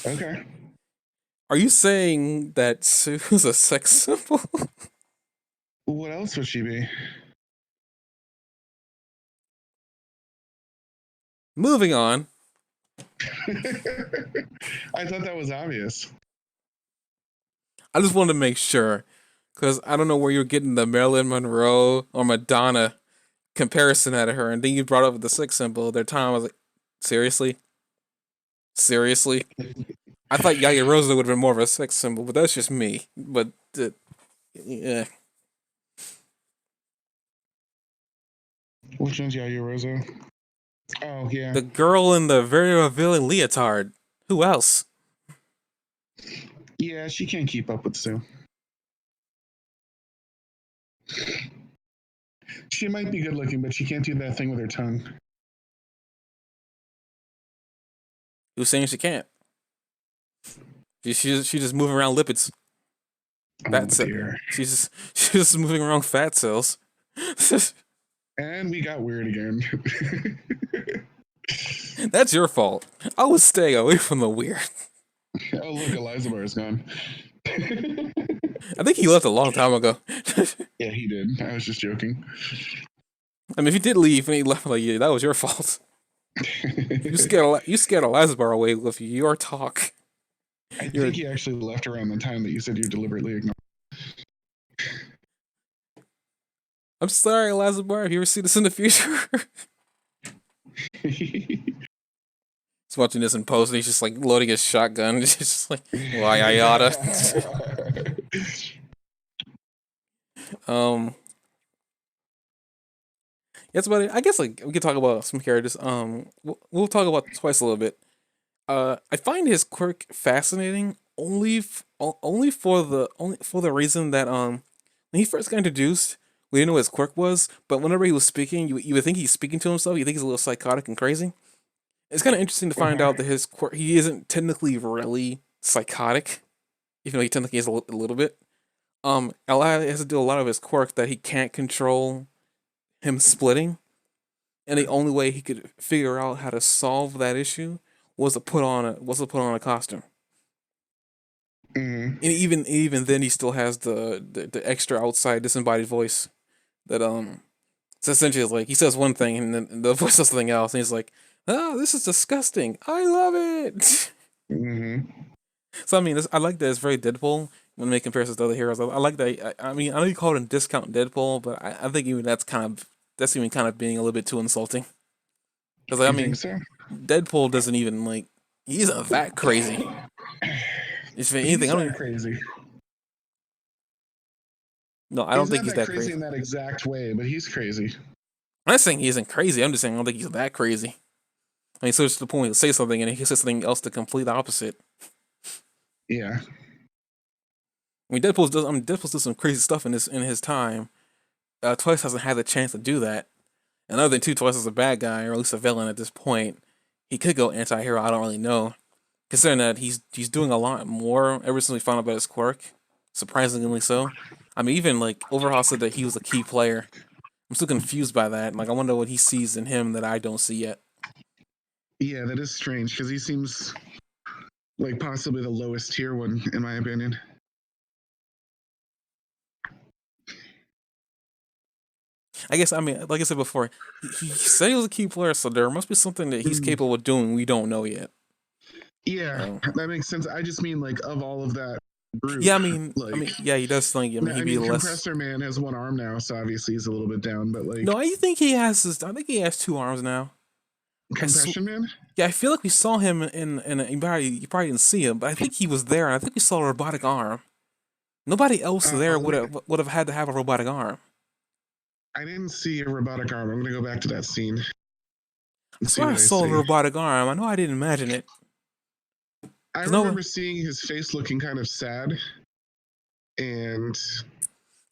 Okay. Are you saying that Sue's a sex symbol? Well, what else would she be? Moving on. I thought that was obvious. I just wanted to make sure, because I don't know where you're getting the Marilyn Monroe or Madonna comparison out of her, and then you brought up the sex symbol. Their time, I was like, seriously, seriously. I thought Yaya Rosa would have been more of a sex symbol, but that's just me. But yeah, Which one's Yaya Rosa? Oh yeah, the girl in the very revealing leotard. Who else? yeah. She can't keep up with Sue. She might be good looking, but she can't do that thing with her tongue. Who's saying she can't? She's just moving around lipids. Oh dear. She's just moving around fat cells. And we got weird again. That's your fault. I was staying away from the weird. Oh look, Eliza Barr's gone. I think he left a long time ago. Yeah, he did. I was just joking. I mean, if he did leave and he left like you, that was your fault. You scared Eliza Bar away with your talk. I think he actually left around the time that you said you deliberately ignored. I'm sorry, Eliza Bar. If you ever see this in the future. He's watching this in post and he's just like loading his shotgun. He's just like, why I oughta. That's about it. I guess like we could talk about some characters. We'll talk about Twice a little bit. I find his quirk fascinating only for the reason that when he first got introduced, we didn't know what his quirk was. But whenever he was speaking, you would think he's speaking to himself. You think he's a little psychotic and crazy. It's kind of interesting to find out that his quirk, he isn't technically really psychotic, even though he technically is a little bit. Ella has to do a lot of his quirk that he can't control him splitting, and the only way he could figure out how to solve that issue was to put on a costume. Mm-hmm. And even then, he still has the extra outside disembodied voice that it's essentially like he says one thing and then the voice says something else, and he's like, "Oh, this is disgusting. I love it." Mm-hmm. So I mean, I like that it's very Deadpool when making comparisons to other heroes. I like that. I mean, I know you call it a discount Deadpool, but I think even that's even kind of being a little bit too insulting. Because like, I mean, so? Deadpool doesn't even like he's not that crazy. If anything, I don't even, crazy. no, I don't think he's that crazy crazy. in that exact way, but he's crazy. I'm not saying he isn't crazy. I'm just saying I don't think he's that crazy. I mean, so it's to the point he'll say something and he says something else the complete opposite. Yeah. I mean, Deadpool does some crazy stuff in his time. Twice hasn't had the chance to do that. And other than two, Twice is a bad guy, or at least a villain at this point. He could go anti-hero. I don't really know, considering that he's doing a lot more ever since we found out about his quirk. Surprisingly so. I mean, even like Overhaul said that he was a key player. I'm still confused by that. Like, I wonder what he sees in him that I don't see yet. Yeah, that is strange because he seems like possibly the lowest tier one, in my opinion. I guess, I mean, like I said before, he said he was a key player, so there must be something that he's capable of doing we don't know yet. Yeah, that makes sense. I just mean like of all of that group. Yeah, I mean, yeah, he does think. I mean, he'd be less. Compressor Man has one arm now, so obviously he's a little bit down. But like, no, I think he has. I think he has two arms now. Compression Man. Yeah, I feel like we saw him you probably didn't see him, but I think he was there, and I think we saw a robotic arm. Nobody else there would have had to have a robotic arm. I didn't see a robotic arm. I'm gonna go back to that scene. I swear I saw a robotic arm. I know I didn't imagine it. I remember seeing his face looking kind of sad, and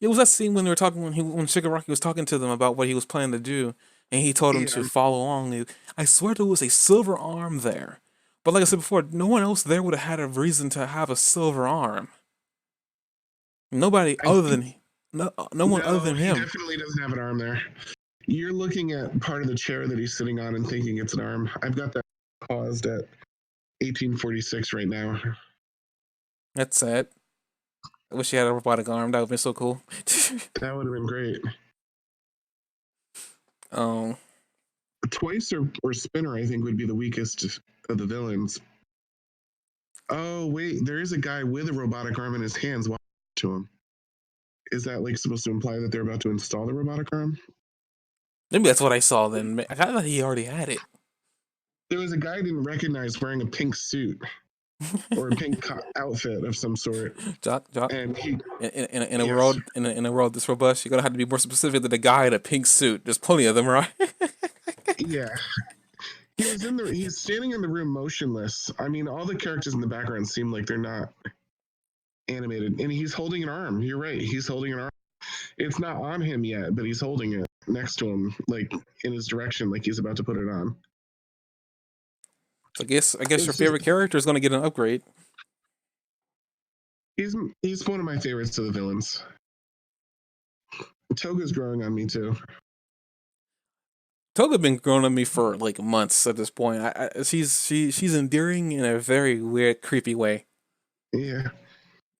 it was that scene when they were talking when Shigaraki was talking to them about what he was planning to do, and he told him to follow along. I swear there was a silver arm there, but like I said before, no one else there would have had a reason to have a silver arm. Nobody other than no one other than him. He definitely doesn't have an arm there. You're looking at part of the chair that he's sitting on and thinking it's an arm. I've got that paused at 1846 right now. That's sad. I wish he had a robotic arm. That would have been so cool. That would have been great. Twice or Spinner, I think, would be the weakest of the villains. Oh wait, there is a guy with a robotic arm in his hands walking to him. Is that like supposed to imply that they're about to install the robotic arm? Maybe that's what I saw then. I thought he already had it. There was a guy I didn't recognize wearing a pink suit or a pink outfit of some sort, Jock. and he In a yes, world in a world this robust, you're gonna have to be more specific than the guy in a pink suit. There's plenty of them, right? yeah. He's standing in the room motionless. I mean, all the characters in the background seem like they're not animated, and he's holding an arm. You're right. He's holding an arm. It's not on him yet, but he's holding it next to him, like in his direction, like he's about to put it on. So I guess your It's just favorite character is gonna get an upgrade. he's one of my favorites of the villains. Toga's growing on me too. Toga been growing on me for like months at this point. She's endearing in a very weird, creepy way. Yeah,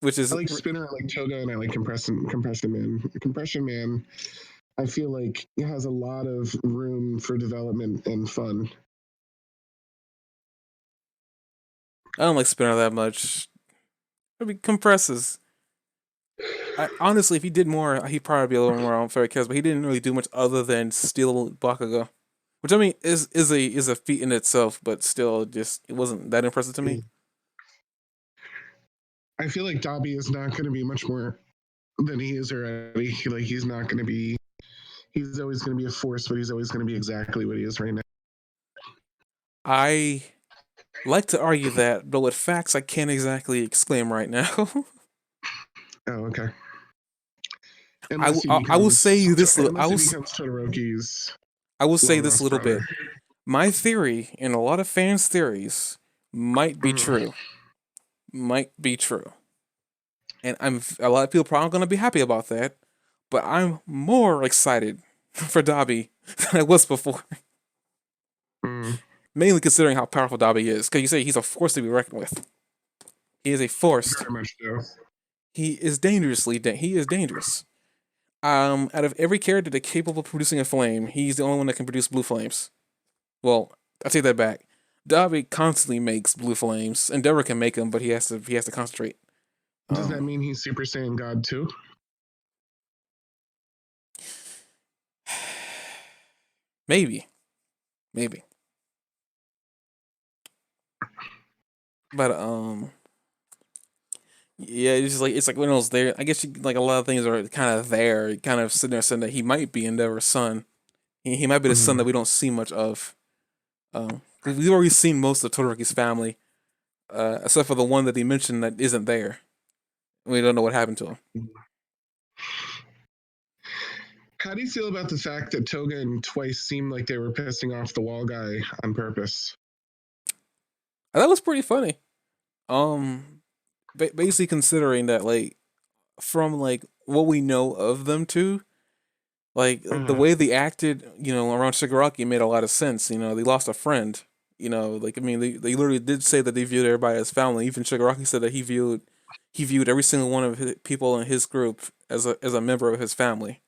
Which I is like Spinner, I like Toga, and I like Compression Man. Compression Man, I feel like it has a lot of room for development and fun. I don't like Spinner that much. I mean, compresses. Honestly, if he did more, he'd probably be a little more unfair because, but he didn't really do much other than steal Bakugo, which I mean is a feat in itself, but still, just it wasn't that impressive to me. I feel like Dobby is not going to be much more than he is already. Like he's not going to be. He's always going to be a force, but he's always going to be exactly what he is right now. I like to argue that, but with facts, I can't exactly exclaim right now. Oh, okay. I will say this. Unless he becomes Todoroki's I will say long this a lost little brother. bit. My theory, and a lot of fans' theories, might be true. Might be true. And a lot of people probably going to be happy about that. But I'm more excited for Dobby than I was before. Mm. Mainly considering how powerful Dobby is. Because you say he's a force to be reckoned with. He is a force. Very much so. He is he is dangerous. Out of every character that's capable of producing a flame, he's the only one that can produce blue flames. Well, I take that back. Dobby constantly makes blue flames. Endeavor can make them, but he has to concentrate. Does that mean he's Super Saiyan God too? Maybe. But yeah, it's like when it was there. I guess like a lot of things are kind of there, kind of sitting there saying that he might be Endeavor's son. He might be the son that we don't see much of. 'Cause we've already seen most of Todoroki's family, except for the one that he mentioned that isn't there. We don't know what happened to him. How do you feel about the fact that Toga and Twice seemed like they were pissing off the wall guy on purpose? That was pretty funny. Basically considering that like from like what we know of them two, like the way they acted, around Shigaraki made a lot of sense. They lost a friend. Like I mean, they literally did say that they viewed everybody as family. Even Shigaraki said that he viewed every single one of his people in his group as a member of his family.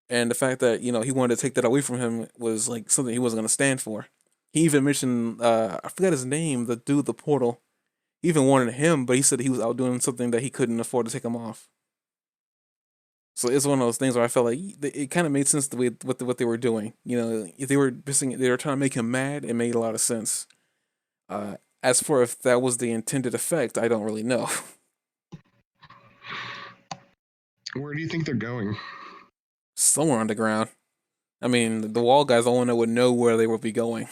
And the fact that he wanted to take that away from him was like something he wasn't going to stand for. He even mentioned I forgot his name, the dude, the portal. He even wanted him, but he said he was out doing something that he couldn't afford to take him off. So it's one of those things where I felt like it kind of made sense the way what they were doing. If they were they were trying to make him mad. It made a lot of sense. As for if that was the intended effect, I don't really know. Where do you think they're going? Somewhere underground. I mean, the wall guys, the only one that would know where they would be going.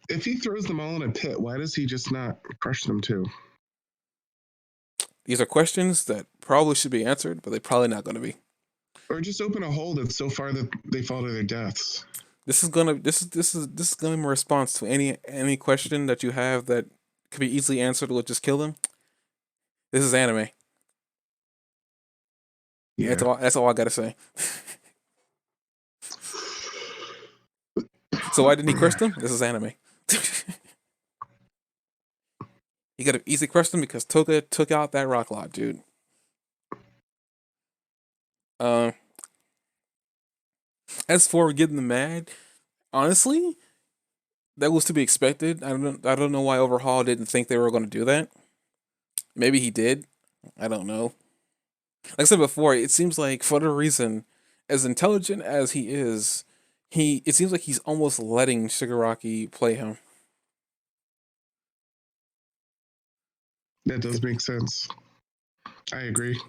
If he throws them all in a pit, why does he just not crush them too? These are questions that probably should be answered, but they're probably not going to be. Or just open a hole that's so far that they fall to their deaths. This is gonna be my response to any question that you have that could be easily answered with just kill them. This is anime. Yeah, that's all I gotta say. So why didn't he crush them? This is anime. You got to easy crush them because Toga took out that rock lot, dude. As for getting them mad, honestly, that was to be expected. I don't know why Overhaul didn't think they were going to do that. Maybe he did. I don't know. Like I said before, it seems like for whatever reason, as intelligent as he is, it seems like he's almost letting Shigaraki play him. That does make sense. I agree.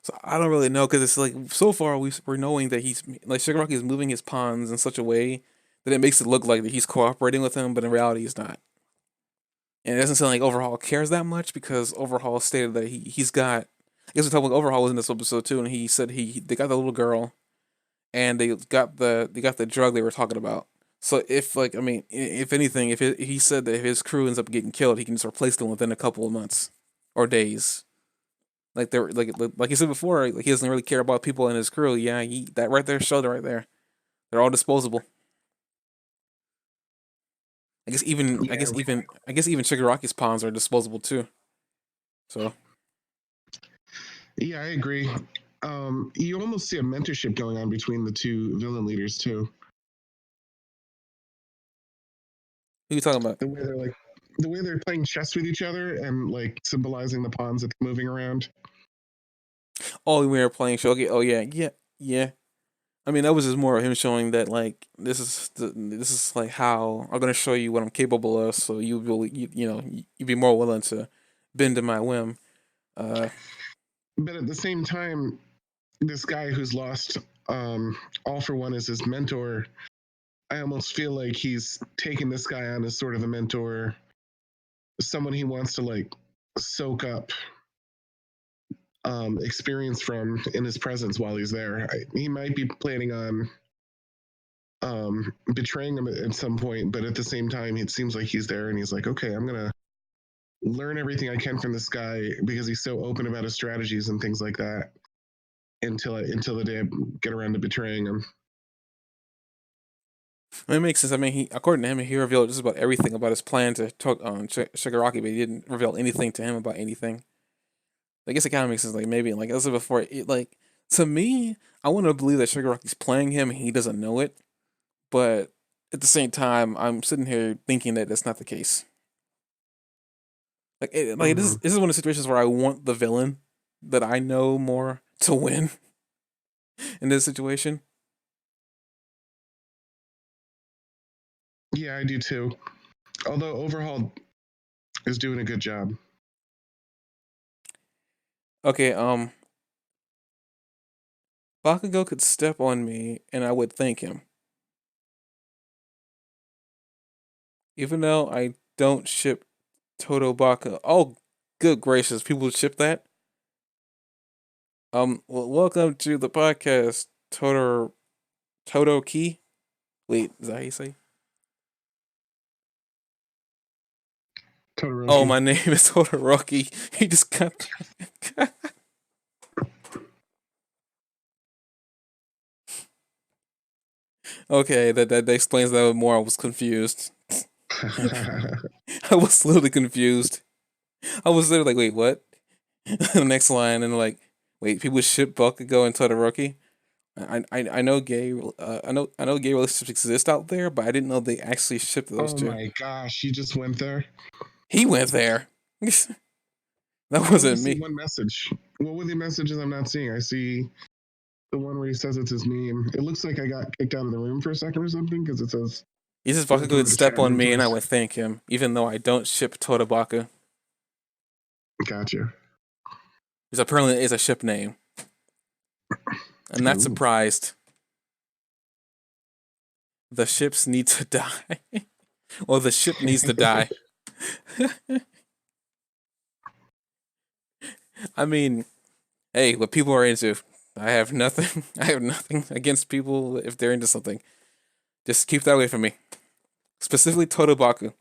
So I don't really know because it's like so far we're knowing that he's like Shigaraki is moving his pawns in such a way that it makes it look like that he's cooperating with him, but in reality he's not. And it doesn't sound like Overhaul cares that much because Overhaul stated that he's got. I guess we talked about Overhaul was in this episode too, and he said they got the little girl, and they got the drug they were talking about. So if like I mean if anything if he said that if his crew ends up getting killed, he can just replace them within a couple of months or days. Like they're like you said before, like he doesn't really care about people in his crew. Yeah, that right there showed it right there. They're all disposable. Yeah, I guess even Shigaraki's pawns are disposable too. So yeah, I agree. You almost see a mentorship going on between the two villain leaders too. who you talking about? The way they're playing chess with each other and like symbolizing the pawns that's moving around. Oh, we were playing show. Okay. Oh yeah. I mean, that was just more of him showing that like this is like how I'm gonna show you what I'm capable of, so you will you'd be more willing to bend to my whim. Uh, But at the same time, this guy who's lost all for one as his mentor, I almost feel like he's taking this guy on as sort of a mentor, someone he wants to like soak up experience from in his presence while he's there. He might be planning on betraying him at some point, but at the same time, it seems like he's there and he's like, okay, I'm gonna learn everything I can from this guy because he's so open about his strategies and things like that. Until the day I get around to betraying him. it makes sense. I mean, he according to him, he revealed just about everything about his plan to talk on Shigaraki, but he didn't reveal anything to him about anything. I guess it kind of makes sense. Like maybe like I said before, it like to me, I want to believe that Shigaraki's playing him and he doesn't know it, but at the same time, I'm sitting here thinking that that's not the case. Mm-hmm. this is one of the situations where I want the villain that I know more to win in this situation. Yeah, I do too. Although Overhaul is doing a good job. Okay, Bakugo could step on me and I would thank him. Even though I don't ship Toto Baka. Oh, good gracious, people ship that? Well, welcome to the podcast, Toto Key. Wait, is that how you say? Oh, Todoroki. my name is Todoroki. He just got. Okay, that explains that more. I was confused. I was literally confused. I was literally like, wait, what? The next line, and like, wait, people ship Bakugo and Todoroki. I know I know gay relationships exist out there, but I didn't know they actually shipped those Oh two. my gosh, you just went there. He went there. That I only wasn't see me. one message. What were the messages I'm not seeing? I see the one where he says it's his name. It looks like I got kicked out of the room for a second or something because it says He says went Bakugo through would the step chat on room me, and I twice. would thank him, even though I don't ship Todabaku. Gotcha. Because apparently it is a ship name. I'm not Ooh. surprised. The ships need to die. Or the ship needs to die. I mean, hey, what people are into. I have nothing. I have nothing against people if they're into something. Just keep that away from me. Specifically Totobaku.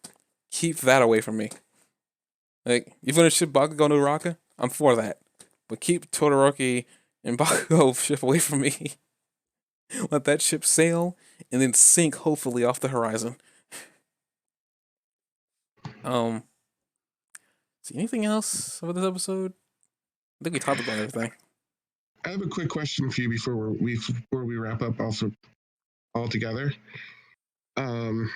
Keep that away from me. Like, if you want to ship Bakugo no Raka, I'm for that. But keep Todoroki and Bakugo ship away from me. Let that ship sail and then sink hopefully off the horizon. Um, see anything else about this episode? I think we talked about everything. I have a quick question for you before we wrap up. Also, altogether. Um,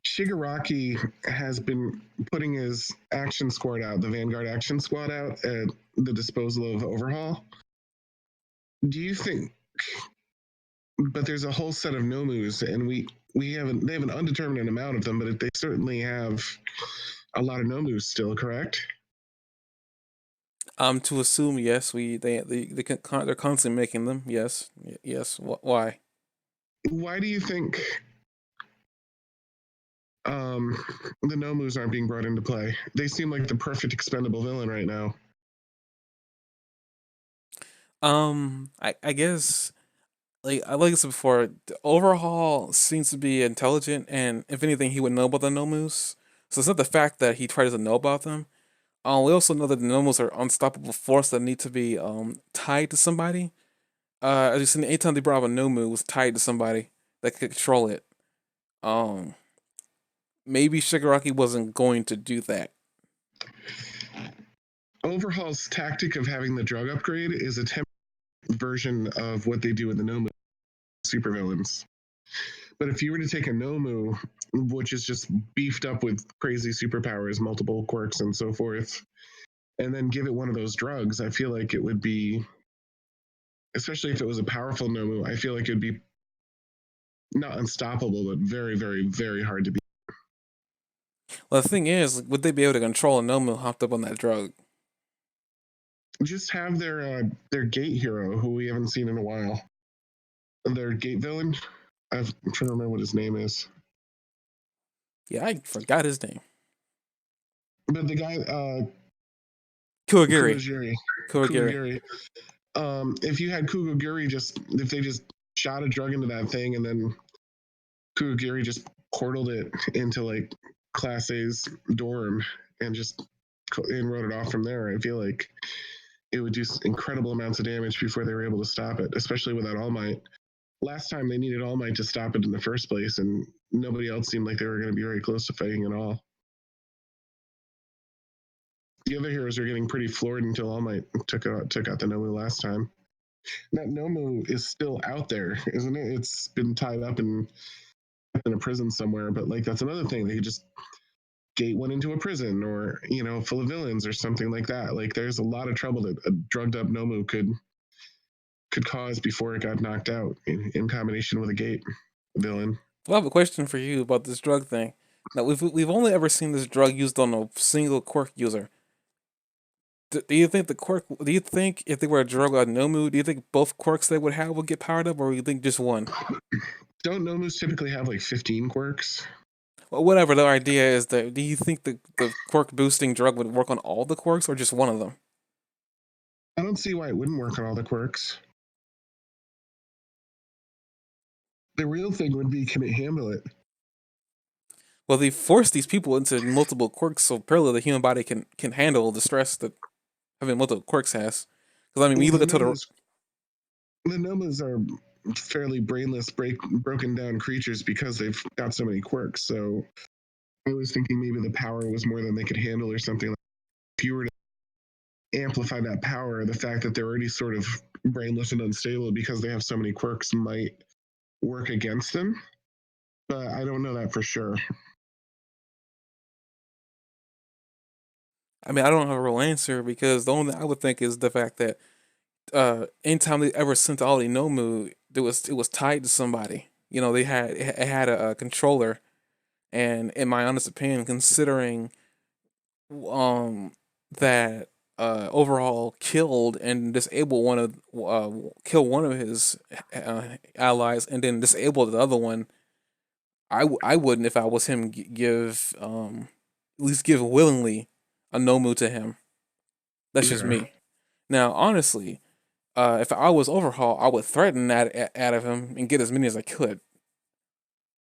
Shigaraki has been putting his action squad out, the Vanguard action squad out at the disposal of Overhaul. Do you think? But there's a whole set of Nomus, and we haven't. They have an undetermined amount of them, but they certainly have a lot of Nomus still. Correct? To assume, yes, they're constantly making them. Yes, yes. Why? Why do you think the Nomus aren't being brought into play? They seem like the perfect expendable villain right now. I guess like I said before, the Overhaul seems to be intelligent, and if anything, he would know about the Nomus. So it's not the fact that he tries to know about them. We also know that the Nomus are unstoppable force that need to be tied to somebody. As you seen, anytime they brought up a Nomu, it was tied to somebody that could control it. Um, Maybe Shigaraki wasn't going to do that. Overhaul's tactic of having the drug upgrade is a temporary version of what they do with the Nomu supervillains. But if you were to take a Nomu, which is just beefed up with crazy superpowers, multiple quirks, and so forth, and then give it one of those drugs, I feel like it would be, especially if it was a powerful Nomu, I feel like it would be not unstoppable, but very, very, very hard to beat. Well, the thing is, would they be able to control a Nomu hopped up on that drug? Just have their gate hero, who we haven't seen in a while, their gate villain. I'm trying to remember what his name is. Yeah, I forgot his name. But the guy, Kurogiri. Kurogiri. Kurogiri. Kurogiri. If you had Kurogiri if they just shot a drug into that thing and then Kurogiri just portaled it into like Class A's dorm and just and wrote it off from there, I feel like it would do incredible amounts of damage before they were able to stop it, especially without All Might. Last time they needed All Might to stop it in the first place, and nobody else seemed like they were going to be very close to fighting at all. The other heroes are getting pretty floored until All Might took out the Nomu last time. That Nomu is still out there, isn't it? It's been tied up in a prison somewhere, but like that's another thing. They could just gate one into a prison or, full of villains or something like that. Like there's a lot of trouble that a drugged up Nomu could cause before it got knocked out in combination with a gate villain. Well, I have a question for you about this drug thing. Now, we've only ever seen this drug used on a single quirk user. Do you think the quirk? Do you think if they were a drug on Nomu, do you think both quirks they would have would get powered up, or do you think just one? Don't Nomus typically have like 15 quirks? Well, whatever the idea is, that do you think the quirk boosting drug would work on all the quirks or just one of them? I don't see why it wouldn't work on all the quirks. The real thing would be, can it handle it? Well, they force these people into multiple quirks, so apparently the human body can handle the stress that having multiple quirks has. Because I mean, when you Well, look at total, the Nomas are fairly brainless, broken down creatures because they've got so many quirks. So I was thinking maybe the power was more than they could handle or something. If you were to amplify that power, the fact that they're already sort of brainless and unstable because they have so many quirks might work against them. But I don't know that for sure. I mean, I don't have a real answer because the only thing I would think is the fact that anytime they ever sent all the Nomu, it was tied to somebody. You know, it had a controller, and in my honest opinion, considering um that overall killed and disabled kill one of his allies and then disable the other one, I wouldn't, if I was him, give at least give willingly a Nomu to him. That's just Yeah. me. Now, honestly, if I was Overhaul, I would threaten that out of him and get as many as I could.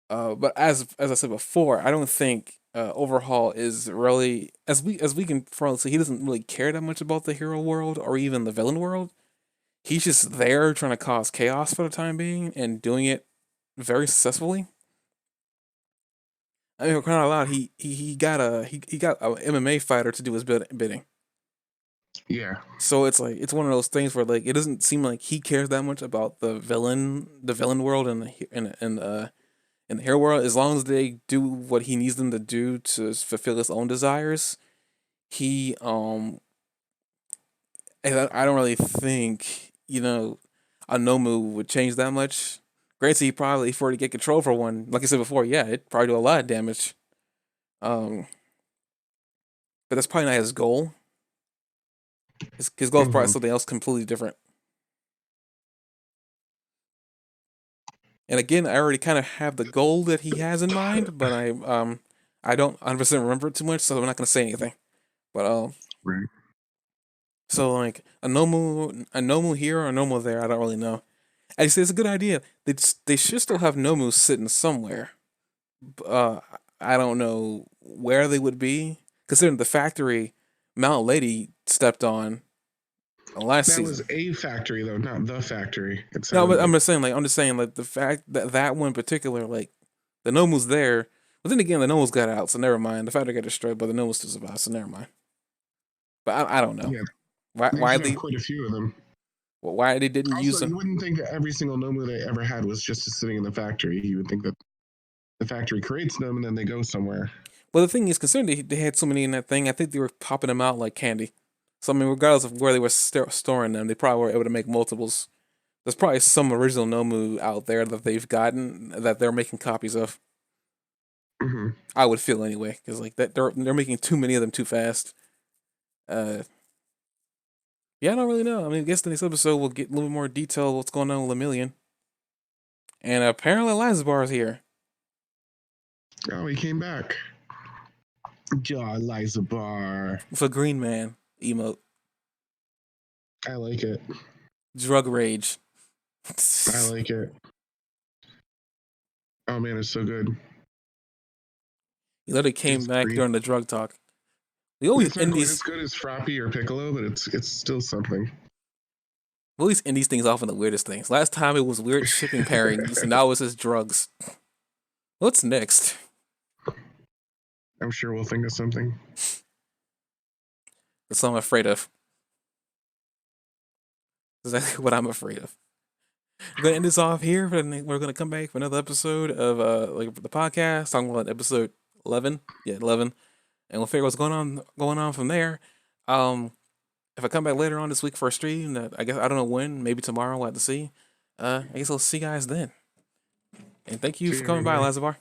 But as I said before, I don't think Overhaul is really, as we can probably see, he doesn't really care that much about the hero world or even the villain world. He's just there trying to cause chaos for the time being and doing it very successfully. I mean, for crying out loud, he got a MMA fighter to do his bidding. Yeah. So it's like it's one of those things where like it doesn't seem like he cares that much about the villain world and in the hero world. As long as they do what he needs them to do to fulfill his own desires, he and I don't really think Anomu would change that much. Granted, he probably if were to get control for one, like I said before, yeah, it'd probably do a lot of damage. Um, but that's probably not his goal. His goal is probably Hmm. something else completely different. And again, I already kind of have the goal that he has in mind, but I don't 100% remember it too much, so I'm not gonna say anything. But Right. so like a Nomu here or a Nomu there, I don't really know. I say it's a good idea. They should still have Nomu sitting somewhere. Uh, I don't know where they would be, considering the factory Mount Lady stepped on last That was season. a factory though, not the factory. It No, sounded but like. I'm just saying, like the fact that that one in particular, like the Nomu's there, but then again, the Nomu's got out, so never mind. The factory got destroyed, but the Nomu's still survived, so never mind. But I don't know Yeah, why they why should have they quite a few of them. why they didn't Also, use them. you wouldn't think that every single Nomu they ever had was just sitting in the factory. You would think that the factory creates them and then they go somewhere. Well, the thing is, considering they had so many in that thing, I think they were popping them out like candy. So I mean, regardless of where they were storing them, they probably were able to make multiples. There's probably some original Nomu out there that they've gotten that they're making copies of. Hmm. I would feel anyway, because like that they're making too many of them too fast. Uh, yeah, I don't really know. I mean, I guess the next episode we'll get a little more detail of what's going on with Lemillion. And apparently Lazarbar is here Oh, he came back. Ja, Liza Bar. with a green man emote. I like it. Drug rage. I like it. Oh man, it's so good. He literally came It's back green. during the drug talk. We always It's not end quite as these good as Froppy or Piccolo, but it's still something. we always end these things off in the weirdest things. Last time it was weird shipping pairings, and now it's just drugs. What's next? I'm sure we'll think of something. That's what I'm afraid of. Exactly what I'm afraid of. We're gonna end this off here, and we're gonna come back for another episode of like the podcast, talking about episode 11. Yeah, 11, and we'll figure what's going on from there. Um, if I come back later on this week for a stream, I guess I don't know when, maybe tomorrow. We'll have to see. I guess I'll see you guys then. And thank you See for you, coming by, everybody. Lazar.